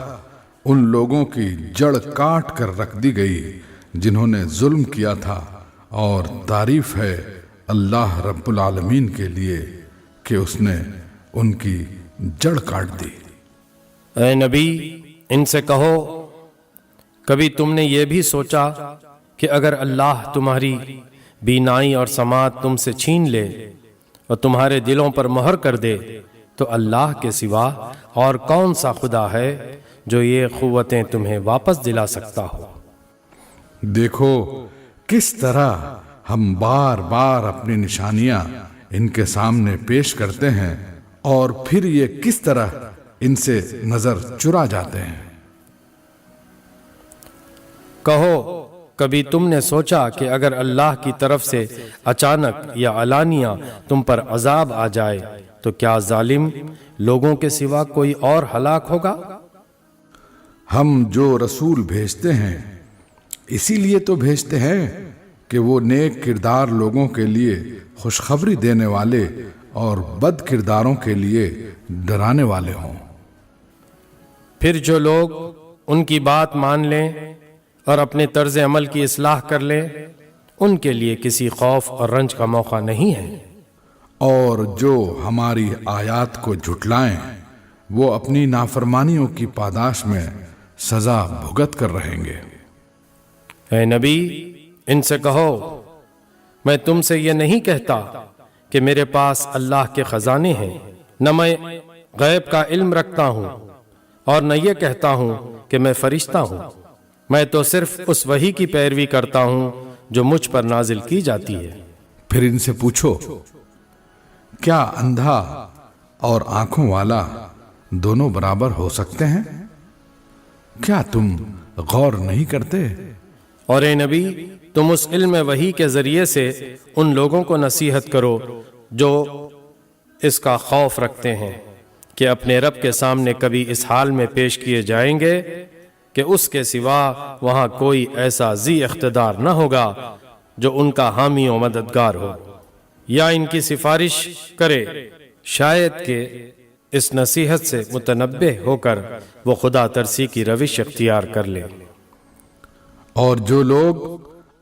ان لوگوں کی جڑ کاٹ کر رکھ دی گئی جنہوں نے ظلم کیا تھا، اور تعریف ہے اللہ رب العالمین کے لیے کہ اس نے ان کی جڑ کاٹ دی۔ اے نبی ان سے کہو، کبھی تم نے یہ بھی سوچا کہ اگر اللہ تمہاری بینائی اور سماعت تم سے چھین لے اور تمہارے دلوں پر مہر کر دے تو اللہ کے سوا اور کون سا خدا ہے جو یہ قوتیں تمہیں واپس دلا سکتا ہو؟ دیکھو کس طرح ہم بار بار اپنی نشانیاں ان کے سامنے پیش کرتے ہیں اور پھر یہ کس طرح ان سے نظر چرا جاتے ہیں۔ کہو کبھی تم نے سوچا کہ اگر اللہ کی طرف سے اچانک یا علانیہ تم پر عذاب آ جائے تو کیا ظالم لوگوں کے سوا کوئی اور ہلاک ہوگا؟ ہم جو رسول بھیجتے ہیں اسی لیے تو بھیجتے ہیں کہ وہ نیک کردار لوگوں کے لیے خوشخبری دینے والے اور بد کرداروں کے لیے ڈرانے والے ہوں۔ پھر جو لوگ ان کی بات مان لیں اور اپنے طرز عمل کی اصلاح کر لیں ان کے لیے کسی خوف اور رنج کا موقع نہیں ہے۔ اور جو ہماری آیات کو جھٹلائیں وہ اپنی نافرمانیوں کی پاداش میں سزا بھگت کر رہیں گے۔ اے نبی ان سے کہو، میں تم سے یہ نہیں کہتا کہ میرے پاس اللہ کے خزانے ہیں، نہ میں غیب کا علم رکھتا ہوں اور نہ یہ کہتا ہوں کہ میں فرشتہ ہوں، میں تو صرف اس وحی کی پیروی کرتا ہوں جو مجھ پر نازل کی جاتی ہے۔ پھر ان سے پوچھو، کیا اندھا اور آنکھوں والا دونوں برابر ہو سکتے ہیں؟ کیا تم غور نہیں کرتے؟ اور اے نبی تم اس علم وحی کے ذریعے سے ان لوگوں کو نصیحت کرو جو اس کا خوف رکھتے ہیں کہ اپنے رب کے سامنے کبھی اس حال میں پیش کیے جائیں گے کہ اس کے سوا وہاں کوئی ایسا ذی اقتدار نہ ہوگا جو ان کا حامی و مددگار ہو یا ان کی سفارش کرے، شاید کہ اس نصیحت سے متنبہ ہو کر وہ خدا ترسی کی روش اختیار کر لے۔ اور جو لوگ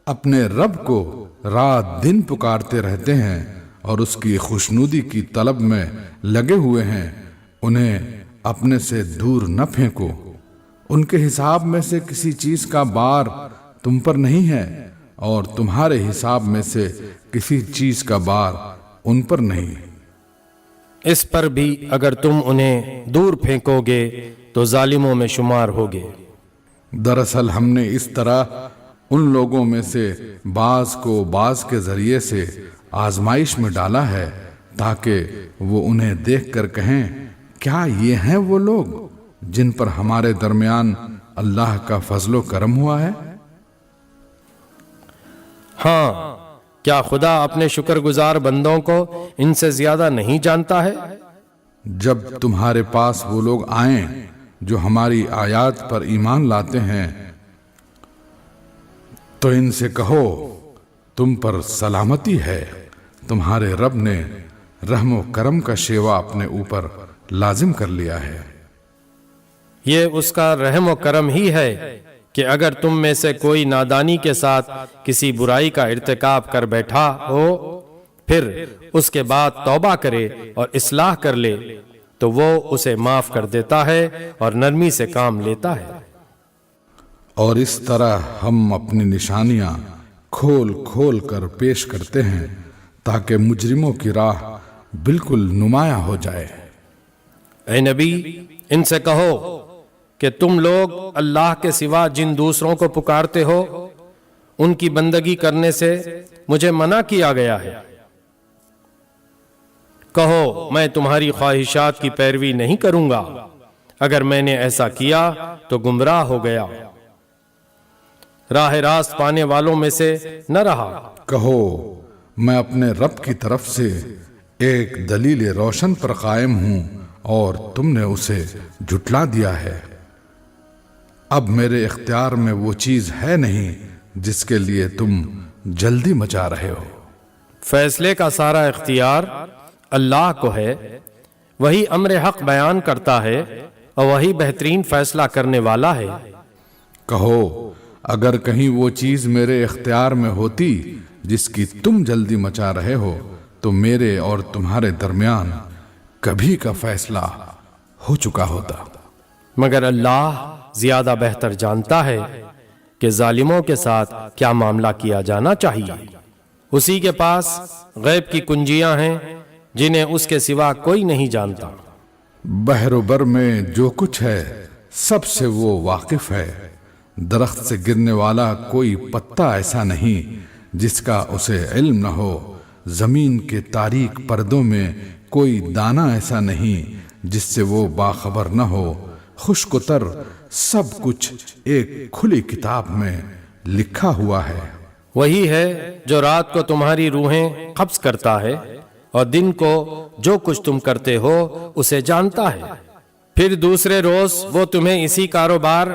اپنے رب کو رات دن پکارتے رہتے ہیں اور اس کی خوشنودی کی طلب میں لگے ہوئے ہیں، انہیں اپنے سے دور نہ پھینکو۔ ان کے حساب میں سے کسی چیز کا بار تم پر نہیں ہے اور تمہارے حساب میں سے کسی چیز کا بار ان پر نہیں۔ اس پر بھی اگر تم انہیں دور پھینکو گے تو ظالموں میں شمار ہوگے۔ دراصل ہم نے اس طرح ان لوگوں میں سے بعض کو بعض کے ذریعے سے آزمائش میں ڈالا ہے تاکہ وہ انہیں دیکھ کر کہیں کیا یہ ہیں وہ لوگ جن پر ہمارے درمیان اللہ کا فضل و کرم ہوا ہے؟ ہاں، کیا خدا اپنے شکر گزار بندوں کو ان سے زیادہ نہیں جانتا ہے؟ جب تمہارے پاس وہ لوگ آئیں جو ہماری آیات پر ایمان لاتے ہیں تو ان سے کہو تم پر سلامتی ہے، تمہارے رب نے رحم و کرم کا شیوا اپنے اوپر لازم کر لیا ہے۔ یہ اس کا رحم و کرم ہی ہے کہ اگر تم میں سے کوئی نادانی کے ساتھ کسی برائی کا ارتکاب کر بیٹھا ہو پھر اس کے بعد توبہ کرے اور اصلاح کر لے تو وہ اسے معاف کر دیتا ہے اور نرمی سے کام لیتا ہے۔ اور اس طرح ہم اپنی نشانیاں کھول کھول کر پیش کرتے ہیں تاکہ مجرموں کی راہ بالکل نمایاں ہو جائے۔ اے نبی، ان سے کہو کہ تم لوگ اللہ کے سوا جن دوسروں کو پکارتے ہو ان کی بندگی کرنے سے مجھے منع کیا گیا ہے۔ کہو میں تمہاری خواہشات کی پیروی نہیں کروں گا، اگر میں نے ایسا کیا تو گمراہ ہو گیا، راہ راست پانے والوں میں سے نہ رہا۔ کہو میں اپنے رب کی طرف سے ایک دلیل روشن پر قائم ہوں اور تم نے اسے جھٹلا دیا ہے۔ اب میرے اختیار میں وہ چیز ہے نہیں جس کے لیے تم جلدی مچا رہے ہو۔ فیصلے کا سارا اختیار اللہ کو ہے، وہی امر حق بیان کرتا ہے اور وہی بہترین فیصلہ کرنے والا ہے۔ کہو اگر کہیں وہ چیز میرے اختیار میں ہوتی جس کی تم جلدی مچا رہے ہو تو میرے اور تمہارے درمیان کبھی کا فیصلہ ہو چکا ہوتا۔ مگر اللہ زیادہ بہتر جانتا ہے کہ ظالموں کے ساتھ کیا معاملہ کیا جانا چاہیے۔ اسی کے پاس غیب کی کنجیاں ہیں جنہیں اس کے سوا کوئی نہیں جانتا۔ بحر و بر میں جو کچھ ہے سب سے وہ واقف ہے۔ درخت سے گرنے والا کوئی پتا ایسا نہیں جس کا اسے علم نہ ہو، زمین کے تاریک پردوں میں کوئی دانہ ایسا نہیں جس سے وہ باخبر نہ ہو۔ خشک و تر سب کچھ ایک کھلی کتاب میں لکھا ہوا ہے۔ وہی ہے جو رات کو تمہاری روحیں قبض کرتا ہے اور دن کو جو کچھ تم کرتے ہو اسے جانتا ہے۔ پھر دوسرے روز وہ تمہیں اسی کاروبار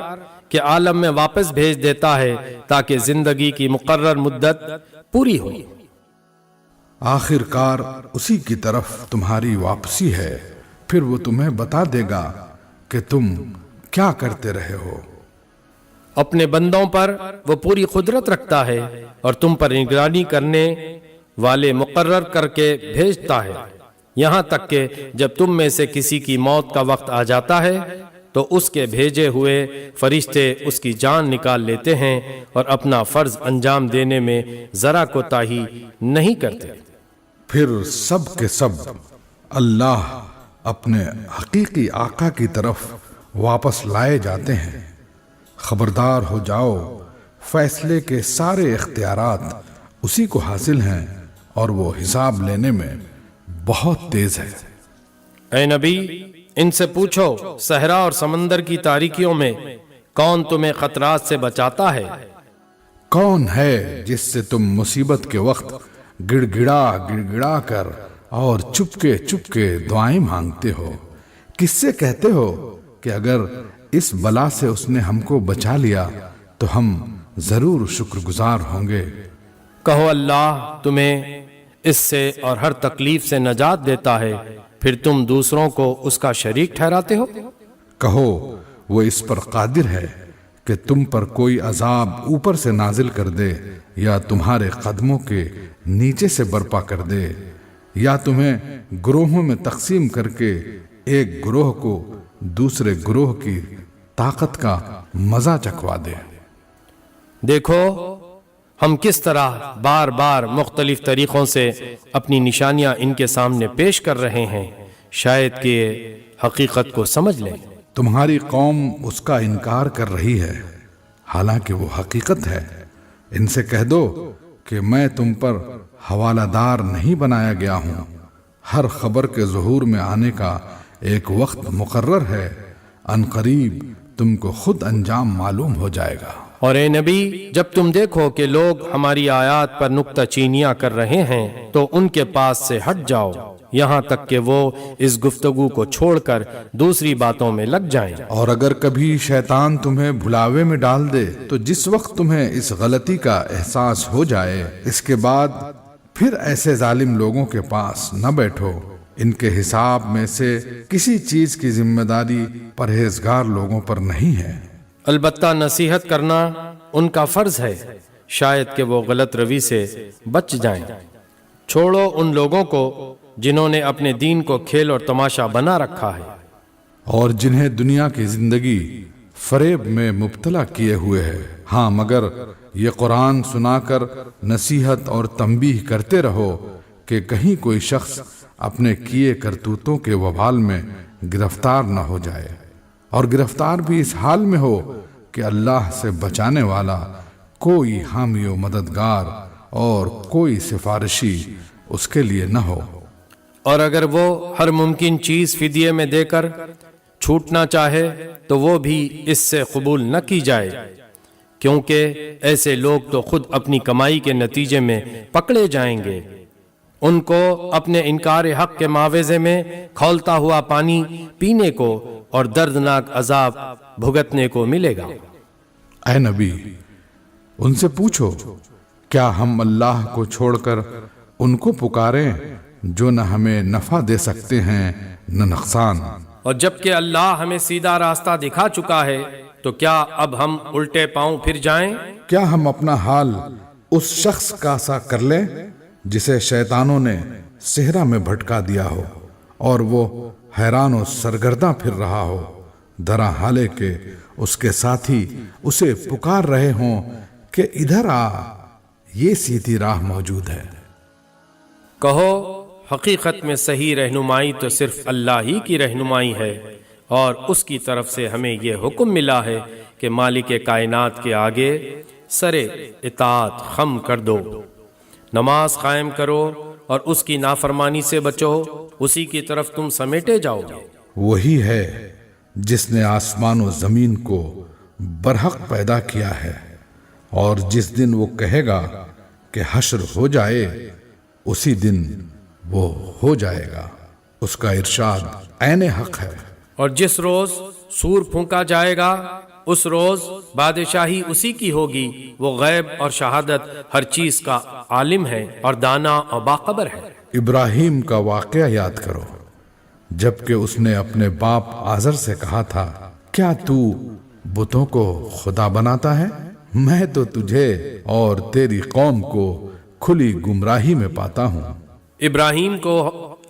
کے عالم میں واپس بھیج دیتا ہے تاکہ زندگی کی مقرر مدت پوری ہو۔ آخر کار اسی کی طرف تمہاری واپسی ہے، پھر وہ تمہیں بتا دے گا کہ تم کیا کرتے رہے ہو۔ اپنے بندوں پر وہ پوری قدرت رکھتا ہے اور تم پر نگرانی کرنے والے مقرر کر کے بھیجتا ہے، یہاں تک کہ جب تم میں سے کسی کی موت کا وقت آ جاتا ہے تو اس کے بھیجے ہوئے فرشتے اس کی جان نکال لیتے ہیں اور اپنا فرض انجام دینے میں ذرا کوتاہی نہیں کرتے۔ پھر سب کے سب اللہ اپنے حقیقی آقا کی طرف واپس لائے جاتے ہیں۔ خبردار ہو جاؤ، فیصلے کے سارے اختیارات اسی کو حاصل ہیں اور وہ حساب لینے میں بہت تیز ہے۔ اے نبی، ان سے پوچھو صحرا اور سمندر کی تاریکیوں میں کون تمہیں خطرات سے بچاتا ہے؟ کون ہے جس سے تم مصیبت کے وقت گڑ گڑا کر اور چپ کے دعائیں مانگتے ہو؟ کس سے کہتے ہو کہ اگر اس بلا سے اس نے ہم کو بچا لیا تو ہم ضرور شکر گزار ہوں گے؟ کہو اللہ تمہیں اس سے اور ہر تکلیف سے نجات دیتا ہے، پھر تم دوسروں کو اس کا شریک ٹھہراتے ہو؟ کہو وہ اس پر قادر ہے کہ تم پر کوئی عذاب اوپر سے نازل کر دے یا تمہارے قدموں کے نیچے سے برپا کر دے، یا تمہیں گروہوں میں تقسیم کر کے ایک گروہ کو دوسرے گروہ کی طاقت کا مزہ چکھوا دے۔ دیکھو ہم کس طرح بار بار مختلف طریقوں سے اپنی نشانیاں ان کے سامنے پیش کر رہے ہیں، شاید کہ حقیقت کو سمجھ لیں۔ تمہاری قوم اس کا انکار کر رہی ہے، حالانکہ وہ حقیقت ہے۔ ان سے کہہ دو کہ میں تم پر حوالہ دار نہیں بنایا گیا ہوں، ہر خبر کے ظہور میں آنے کا ایک وقت مقرر ہے، ان قریب تم کو خود انجام معلوم ہو جائے گا۔ اور اے نبی، جب تم دیکھو کہ لوگ ہماری آیات پر نکتہ چینیاں کر رہے ہیں تو ان کے پاس سے ہٹ جاؤ، یہاں تک کہ وہ اس گفتگو کو چھوڑ کر دوسری باتوں میں لگ جائیں۔ اور اگر کبھی شیطان تمہیں بھلاوے میں ڈال دے تو جس وقت تمہیں اس غلطی کا احساس ہو جائے، اس کے بعد پھر ایسے ظالم لوگوں کے پاس نہ بیٹھو، ان کے حساب میں سے کسی چیز کی ذمہ داری پرہیزگار لوگوں پر نہیں ہے۔ البتہ نصیحت کرنا ان کا فرض ہے، شاید کہ وہ غلط روی سے بچ جائیں۔ چھوڑو ان لوگوں کو جنہوں نے اپنے دین کو کھیل اور تماشا بنا رکھا ہے، اور جنہیں دنیا کی زندگی فریب میں مبتلا کیے ہوئے ہے۔ ہاں، مگر یہ قرآن سنا کر نصیحت اور تنبیہ کرتے رہو کہ کہیں کوئی شخص اپنے کیے کرتوتوں کے وبال میں گرفتار نہ ہو جائے، اور گرفتار بھی اس حال میں ہو کہ اللہ سے بچانے والا کوئی حامی و مددگار اور کوئی سفارشی اس کے لیے نہ ہو۔ اور اگر وہ ہر ممکن چیز فدیے میں دے کر چھوٹنا چاہے تو وہ بھی اس سے قبول نہ کی جائے، کیونکہ ایسے لوگ تو خود اپنی کمائی کے نتیجے میں پکڑے جائیں گے۔ ان کو اپنے انکار حق کے معاوضے میں کھولتا ہوا پانی پینے کو اور دردناک عذاب بھگتنے کو ملے گا۔ اے نبی، ان سے پوچھو کیا ہم اللہ کو چھوڑ کر ان کو پکاریں جو نہ ہمیں نفع دے سکتے ہیں نہ نقصان؟ اور جبکہ اللہ ہمیں سیدھا راستہ دکھا چکا ہے تو کیا اب ہم الٹے پاؤں پھر جائیں؟ کیا ہم اپنا حال اس شخص کا سا کر لیں جسے شیطانوں نے صحرا میں بھٹکا دیا ہو اور وہ حیران و سرگرداں پھر رہا ہو، درا حالے کہ اس کے ساتھی اسے پکار رہے ہوں کہ ادھر آ، یہ سیدھی راہ موجود ہے۔ کہو حقیقت میں صحیح رہنمائی تو صرف اللہ ہی کی رہنمائی ہے، اور اس کی طرف سے ہمیں یہ حکم ملا ہے کہ مالک کائنات کے آگے سر اطاعت خم کر دو، نماز قائم کرو اور اس کی نافرمانی سے بچو، اسی کی طرف تم سمیٹے جاؤ گے۔ وہی ہے جس نے آسمان و زمین کو برحق پیدا کیا ہے، اور جس دن وہ کہے گا کہ حشر ہو جائے اسی دن وہ ہو جائے گا، اس کا ارشاد عین حق ہے۔ اور جس روز سور پھونکا جائے گا اس روز بادشاہی اسی کی ہوگی، وہ غیب اور شہادت ہر چیز کا عالم ہے اور دانا اور باخبر ہے۔ ابراہیم کا واقعہ یاد کرو، جبکہ اس نے اپنے باپ آزر سے کہا تھا، کیا تو بتوں کو خدا بناتا ہے؟ میں تو تجھے اور تیری قوم کو کھلی گمراہی میں پاتا ہوں۔ ابراہیم کو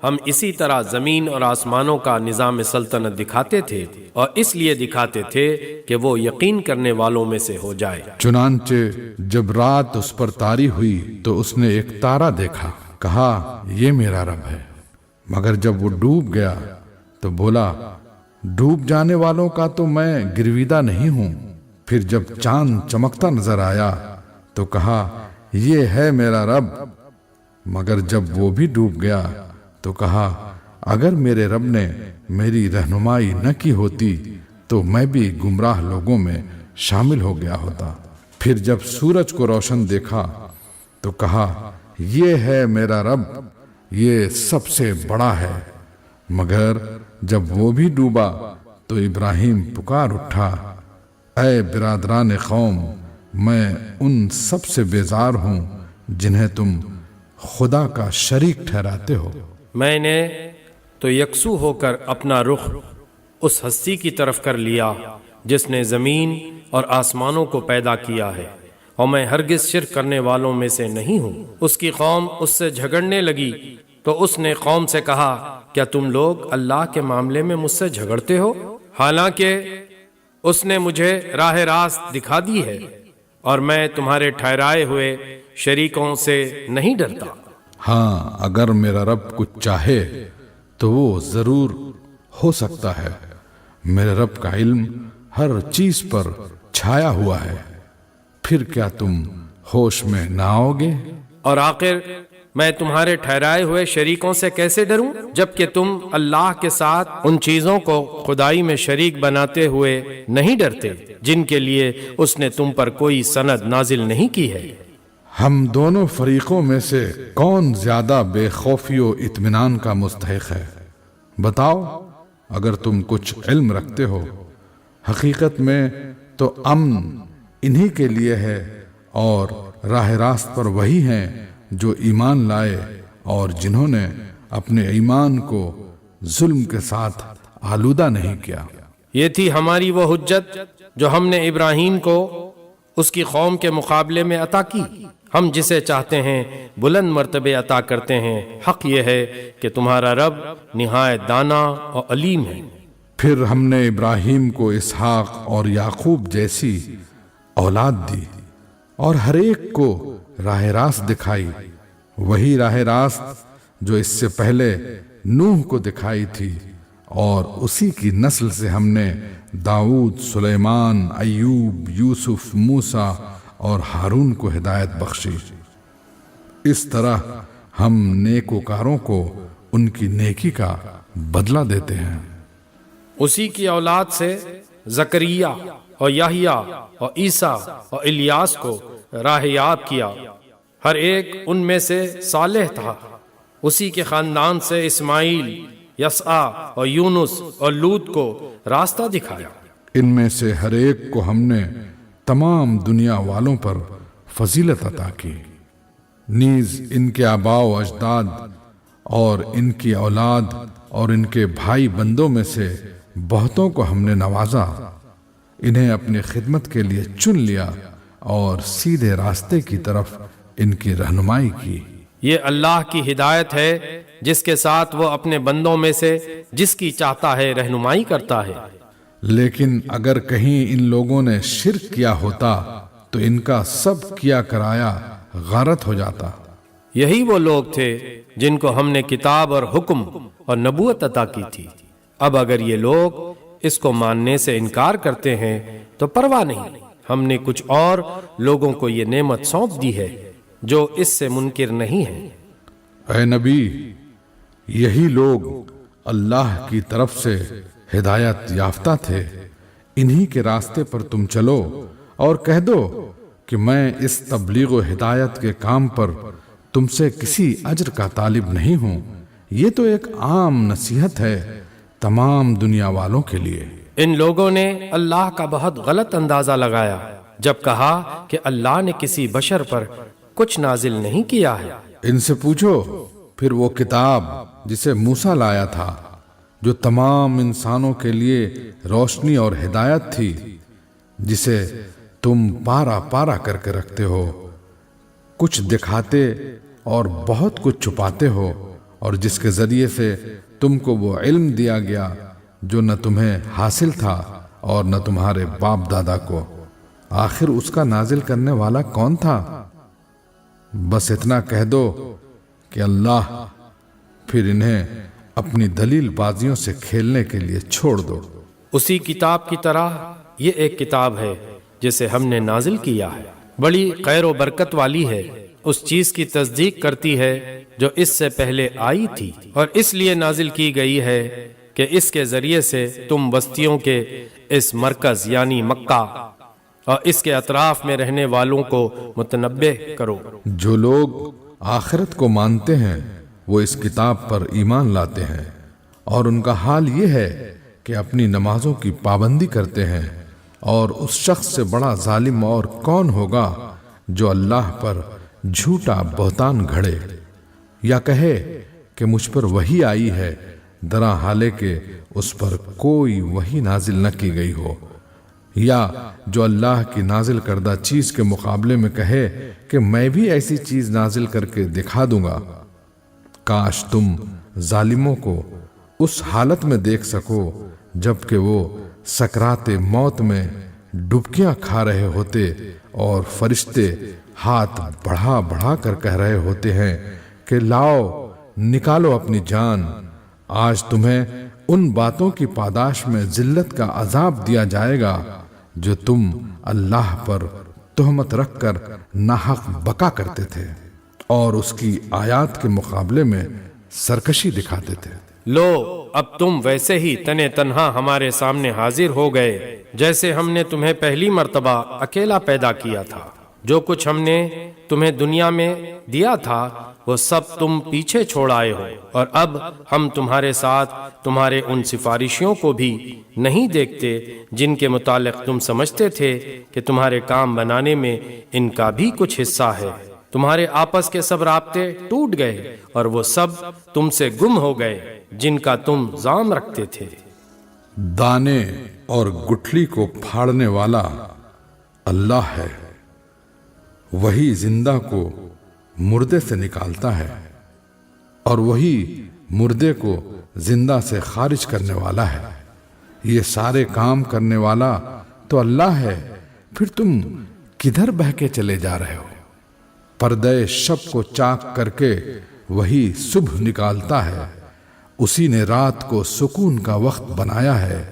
ہم اسی طرح زمین اور آسمانوں کا نظام سلطنت دکھاتے تھے، اور اس لیے دکھاتے تھے کہ وہ یقین کرنے والوں میں سے ہو جائے۔ چنانچہ جب رات اس پر طاری ہوئی تو اس نے ایک تارا دیکھا، کہا یہ میرا رب ہے، مگر جب وہ ڈوب گیا تو بولا ڈوب جانے والوں کا تو میں گرویدہ نہیں ہوں۔ پھر جب چاند چمکتا نظر آیا تو کہا یہ ہے میرا رب، مگر جب وہ بھی ڈوب گیا تو کہا اگر میرے رب نے میری رہنمائی نہ کی ہوتی تو میں بھی گمراہ لوگوں میں شامل ہو گیا ہوتا۔ پھر جب سورج کو روشن دیکھا تو کہا یہ ہے میرا رب، یہ سب سے بڑا ہے۔ مگر جب وہ بھی ڈوبا تو ابراہیم پکار اٹھا، اے برادران قوم، میں ان سب سے بیزار ہوں جنہیں تم خدا کا شریک ٹھہراتے ہو۔ میں نے تو یکسو ہو کر اپنا رخ اس ہستی کی طرف کر لیا جس نے زمین اور آسمانوں کو پیدا کیا ہے، اور میں ہرگز شرک کرنے والوں میں سے نہیں ہوں۔ اس کی قوم اس سے جھگڑنے لگی تو اس نے قوم سے کہا، کیا تم لوگ اللہ کے معاملے میں مجھ سے جھگڑتے ہو؟ حالانکہ اس نے مجھے راہ راست دکھا دی ہے، اور میں تمہارے ٹھہرائے ہوئے شریکوں سے نہیں ڈرتا۔ ہاں، اگر میرا رب کچھ چاہے تو وہ ضرور ہو سکتا ہے۔ میرے رب کا علم ہر چیز پر چھایا ہوا ہے، پھر کیا تم ہوش میں نہ آؤ گے؟ اور آخر میں تمہارے ٹھہرائے ہوئے شریکوں سے کیسے ڈروں جبکہ تم اللہ کے ساتھ ان چیزوں کو خدائی میں شریک بناتے ہوئے نہیں ڈرتے جن کے لیے اس نے تم پر کوئی سند نازل نہیں کی ہے۔ ہم دونوں فریقوں میں سے کون زیادہ بے خوفی و اطمینان کا مستحق ہے؟ بتاؤ اگر تم کچھ علم رکھتے ہو۔ حقیقت میں تو امن انہی کے لیے ہے، اور راہ راست پر وہی ہیں جو ایمان لائے اور جنہوں نے اپنے ایمان کو ظلم کے ساتھ آلودہ نہیں کیا۔ یہ تھی ہماری وہ حجت جو ہم نے ابراہیم کو اس کی قوم کے مقابلے میں عطا کی۔ ہم جسے چاہتے ہیں بلند مرتبے عطا کرتے ہیں۔ حق یہ ہے کہ تمہارا رب نہایت دانا اور علیم ہے۔ پھر ہم نے ابراہیم کو اسحاق اور یعقوب جیسی اولاد دی، اور ہر ایک کو راہ راست دکھائی، وہی راہ راست جو اس سے پہلے نوح کو دکھائی تھی، اور اسی کی نسل سے ہم نے داؤد، سلیمان، ایوب، یوسف، موسیٰ اور ہارون کو ہدایت بخشی۔ اس طرح ہم نیکوکاروں کو ان کی نیکی کا بدلہ دیتے ہیں۔ اسی کی اولاد سے زکریا اور یحییٰ اور عیسیٰ اور الیاس کو راہ یاب کیا، ہر ایک ان میں سے صالح تھا۔ اسی کے خاندان سے اسماعیل، یسعا اور یونس اور لوط کو راستہ دکھایا۔ ان میں سے ہر ایک کو ہم نے تمام دنیا والوں پر فضیلت عطا کی، نیز ان کے آباء و اجداد اور ان کی اولاد اور ان کے بھائی بندوں میں سے بہتوں کو ہم نے نوازا، انہیں اپنی خدمت کے لیے چن لیا اور سیدھے راستے کی طرف ان کی رہنمائی کی۔ یہ اللہ کی ہدایت ہے جس کے ساتھ وہ اپنے بندوں میں سے جس کی چاہتا ہے رہنمائی کرتا ہے۔ لیکن اگر کہیں ان لوگوں نے شرک کیا ہوتا تو ان کا سب کیا کرایا غارت ہو جاتا۔ یہی وہ لوگ تھے جن کو ہم نے کتاب اور حکم اور نبوت عطا کی تھی۔ اب اگر یہ لوگ اس کو ماننے سے انکار کرتے ہیں تو پرواہ نہیں، ہم نے کچھ اور لوگوں کو یہ نعمت سونپ دی ہے جو اس سے منکر نہیں ہیں۔ اے نبی، یہی لوگ اللہ کی طرف سے ہدایت یافتہ تھے، انہی کے راستے پر تم چلو اور کہہ دو کہ میں اس تبلیغ و ہدایت کے کام پر تم سے کسی اجر کا طالب نہیں ہوں، یہ تو ایک عام نصیحت ہے تمام دنیا والوں کے لیے۔ ان لوگوں نے اللہ کا بہت غلط اندازہ لگایا جب کہا کہ اللہ نے کسی بشر پر کچھ نازل نہیں کیا ہے۔ ان سے پوچھو پھر وہ کتاب جسے موسیٰ لایا تھا، جو تمام انسانوں کے لیے روشنی اور ہدایت تھی، جسے تم پارا پارا کر کے رکھتے ہو، کچھ دکھاتے اور بہت کچھ چھپاتے ہو، اور جس کے ذریعے سے تم کو وہ علم دیا گیا جو نہ تمہیں حاصل تھا اور نہ تمہارے باپ دادا کو۔ آخر اس کا نازل کرنے والا کون تھا؟ بس اتنا کہہ دو کہ اللہ، پھر انہیں اپنی دلیل بازیوں سے کھیلنے کے لیے چھوڑ دو۔ اسی کتاب کی طرح یہ ایک کتاب ہے جسے ہم نے نازل کیا ہے، بڑی خیر و برکت والی ہے، اس چیز کی تصدیق کرتی ہے جو اس سے پہلے آئی تھی، اور اس لیے نازل کی گئی ہے کہ اس کے ذریعے سے تم بستیوں کے اس مرکز یعنی مکہ اور اس کے اطراف میں رہنے والوں کو متنبہ کرو۔ جو لوگ آخرت کو مانتے ہیں وہ اس کتاب پر ایمان لاتے ہیں، اور ان کا حال یہ ہے کہ اپنی نمازوں کی پابندی کرتے ہیں، اور اس شخص سے بڑا ظالم اور کون ہوگا جو اللہ پر جھوٹا بہتان گھڑے یا کہے کہ مجھ پر وحی آئی ہے، درا حالے کہ اس پر کوئی وحی نازل نہ کی گئی ہو، یا جو اللہ کی نازل کردہ چیز کے مقابلے میں کہے کہ میں بھی ایسی چیز نازل کر کے دکھا دوں گا۔ کاش تم ظالموں کو اس حالت میں دیکھ سکو جب کہ وہ سکرات موت میں ڈبکیاں کھا رہے ہوتے اور فرشتے ہاتھ بڑھا بڑھا کر کہہ رہے ہوتے ہیں کہ لاؤ نکالو اپنی جان، آج تمہیں ان باتوں کی پاداش میں ذلت کا عذاب دیا جائے گا جو تم اللہ پر تہمت رکھ کر ناحق بکا کرتے تھے اور اس کی آیات کے مقابلے میں سرکشی دکھاتے تھے۔ لو اب تم ویسے ہی تنے تنہا ہمارے سامنے حاضر ہو گئے جیسے ہم نے تمہیں پہلی مرتبہ اکیلا پیدا کیا تھا۔ جو کچھ ہم نے تمہیں دنیا میں دیا تھا وہ سب تم پیچھے چھوڑ آئے ہو، اور اب ہم تمہارے ساتھ تمہارے ان سفارشیوں کو بھی نہیں دیکھتے جن کے متعلق تم سمجھتے تھے کہ تمہارے کام بنانے میں ان کا بھی کچھ حصہ ہے۔ تمہارے آپس کے سب رابطے ٹوٹ گئے اور وہ سب تم سے گم ہو گئے جن کا تم زام رکھتے تھے۔ دانے اور گٹھلی کو پھاڑنے والا اللہ ہے، وہی زندہ کو مردے سے نکالتا ہے اور وہی مردے کو زندہ سے خارج کرنے والا ہے۔ یہ سارے کام کرنے والا تو اللہ ہے، پھر تم کدھر بہہ کے چلے جا رہے ہو؟ پردے شب کو چاک کر کے وہی صبح نکالتا ہے، اسی نے رات کو سکون کا وقت بنایا ہے،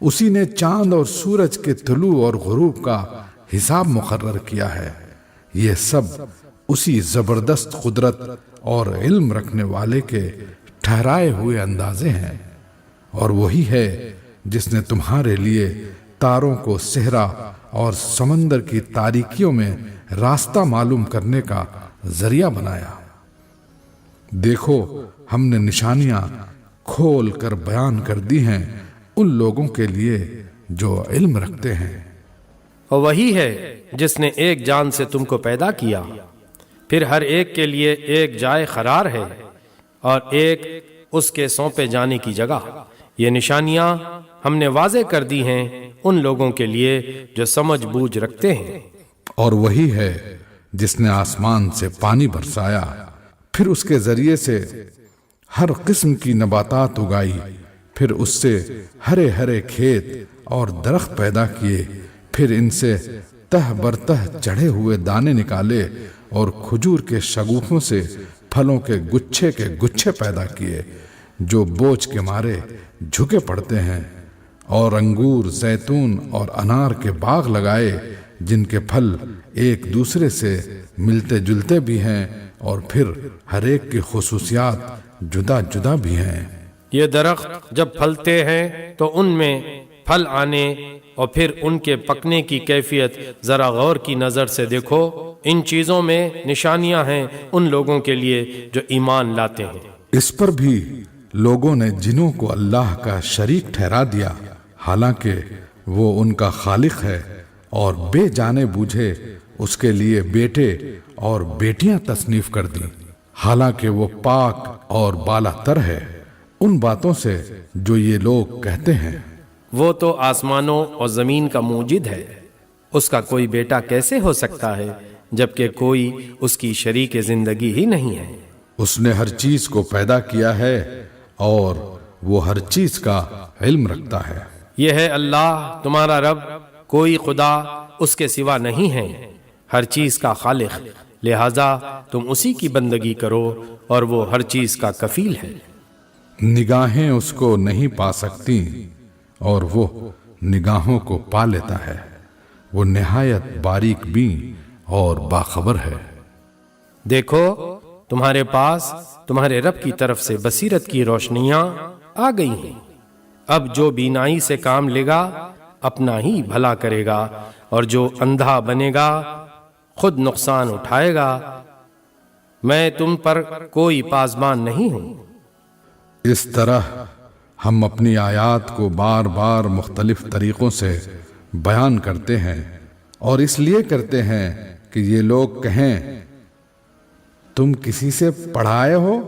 اسی نے چاند اور سورج کے طلوع اور غروب کا حساب مقرر کیا ہے۔ یہ سب اسی زبردست قدرت اور علم رکھنے والے کے ٹھہرائے ہوئے اندازے ہیں، اور وہی ہے جس نے تمہارے لیے تاروں کو صحرا اور سمندر کی تاریکیوں میں راستہ معلوم کرنے کا ذریعہ بنایا۔ دیکھو ہم نے نشانیاں کھول کر بیان کر دی ہیں ان لوگوں کے لیے جو علم رکھتے ہیں۔ اور وہی ہے جس نے ایک جان سے تم کو پیدا کیا، پھر ہر ایک کے لیے ایک جائے قرار ہے اور ایک اس کے سونپے جانے کی جگہ۔ یہ نشانیاں ہم نے واضح کر دی ہیں ان لوگوں کے لیے جو سمجھ بوجھ رکھتے ہیں۔ اور وہی ہے جس نے آسمان سے پانی برسایا، پھر اس کے ذریعے سے ہر قسم کی نباتات اگائی، پھر اس سے ہرے ہرے کھیت اور درخت پیدا کیے، پھر ان سے تہ برتہ چڑھے ہوئے دانے نکالے اور کھجور کے شگوفوں سے پھلوں کے گچھے پیدا کیے جو بوجھ کے مارے جھکے پڑتے ہیں، اور انگور، زیتون اور انار کے باغ لگائے جن کے پھل ایک دوسرے سے ملتے جلتے بھی ہیں اور پھر ہر ایک کی خصوصیات جدا جدا بھی ہیں۔ یہ درخت جب پھلتے ہیں تو ان میں پھل آنے اور پھر ان کے پکنے کی کیفیت ذرا غور کی نظر سے دیکھو۔ ان چیزوں میں نشانیاں ہیں ان لوگوں کے لیے جو ایمان لاتے ہیں۔ اس پر بھی لوگوں نے جنوں کو اللہ کا شریک ٹھہرا دیا، حالانکہ وہ ان کا خالق ہے، اور بے جانے بوجھے اس کے لیے بیٹے اور بیٹیاں تصنیف کر دی، حالانکہ وہ پاک اور بالا تر ہے ان باتوں سے جو یہ لوگ کہتے ہیں۔ وہ تو آسمانوں اور زمین کا موجد ہے، اس کا کوئی بیٹا کیسے ہو سکتا ہے جبکہ کوئی اس کی شریک زندگی ہی نہیں ہے۔ اس نے ہر چیز کو پیدا کیا ہے اور وہ ہر چیز کا علم رکھتا ہے۔ یہ ہے اللہ تمہارا رب، کوئی خدا اس کے سوا نہیں ہے، ہر چیز کا خالق، لہذا تم اسی کی بندگی کرو اور وہ ہر چیز کا کفیل ہے۔ نگاہیں اس کو نہیں پا سکتی اور وہ نگاہوں کو پا لیتا ہے، وہ نہایت باریک بین اور باخبر ہے۔ دیکھو تمہارے پاس تمہارے رب کی طرف سے بصیرت کی روشنیاں آ گئی ہیں، اب جو بینائی سے کام لے گا اپنا ہی بھلا کرے گا اور جو اندھا بنے گا خود نقصان اٹھائے گا۔ میں تم پر کوئی پاسبان نہیں ہوں۔ اس طرح ہم اپنی آیات کو بار بار مختلف طریقوں سے بیان کرتے ہیں، اور اس لیے کرتے ہیں کہ یہ لوگ کہیں تم کسی سے پڑھائے ہو،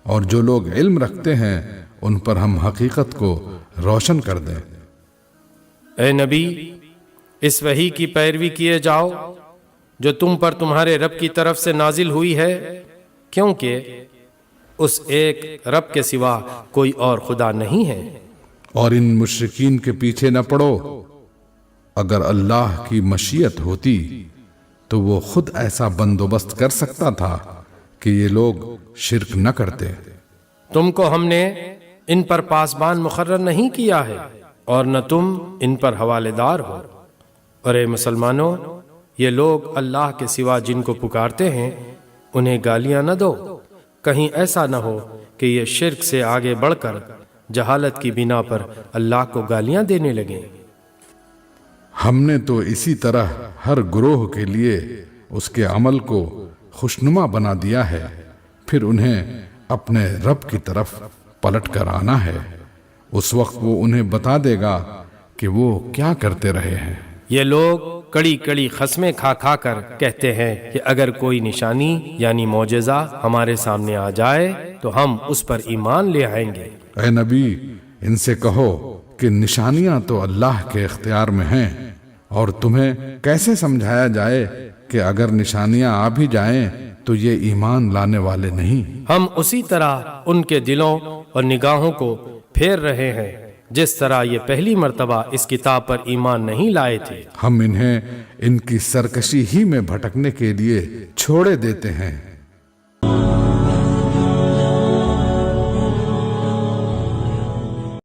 اور جو لوگ علم رکھتے ہیں ان پر ہم حقیقت کو روشن کر دیں۔ اے نبی، اس وحی کی پیروی کیے جاؤ جو تم پر تمہارے رب کی طرف سے نازل ہوئی ہے، کیونکہ اس ایک رب کے سوا کوئی اور خدا نہیں ہے۔ اور ان مشرکین کے پیچھے نہ پڑو، اگر اللہ کی مشیت ہوتی تو وہ خود ایسا بندوبست کر سکتا تھا کہ یہ لوگ شرک نہ کرتے۔ تم کو ہم نے ان پر پاسبان مقرر نہیں کیا ہے، اور نہ تم ان پر حوالے دار ہو۔ اور اے مسلمانوں، یہ لوگ اللہ کے سوا جن کو پکارتے ہیں انہیں گالیاں نہ دو، کہیں ایسا نہ ہو کہ یہ شرک سے آگے بڑھ کر جہالت کی بنا پر اللہ کو گالیاں دینے لگیں۔ ہم نے تو اسی طرح ہر گروہ کے لیے اس کے عمل کو خوشنما بنا دیا ہے، پھر انہیں اپنے رب کی طرف پلٹ کر آنا ہے، اس وقت وہ انہیں بتا دے گا کہ وہ کیا کرتے رہے ہیں۔ یہ لوگ کڑی کڑی قسمیں کھا کھا کر کہتے ہیں کہ اگر کوئی نشانی یعنی معجزہ ہمارے سامنے آ جائے تو ہم اس پر ایمان لے آئیں گے۔ اے نبی، ان سے کہو کہ نشانیاں تو اللہ کے اختیار میں ہیں، اور تمہیں کیسے سمجھایا جائے کہ اگر نشانیاں آ بھی جائیں تو یہ ایمان لانے والے نہیں۔ ہم اسی طرح ان کے دلوں اور نگاہوں کو پھیر رہے ہیں جس طرح یہ پہلی مرتبہ اس کتاب پر ایمان نہیں لائے تھے۔ ہم انہیں ان کی سرکشی ہی میں بھٹکنے کے لیے چھوڑے دیتے ہیں۔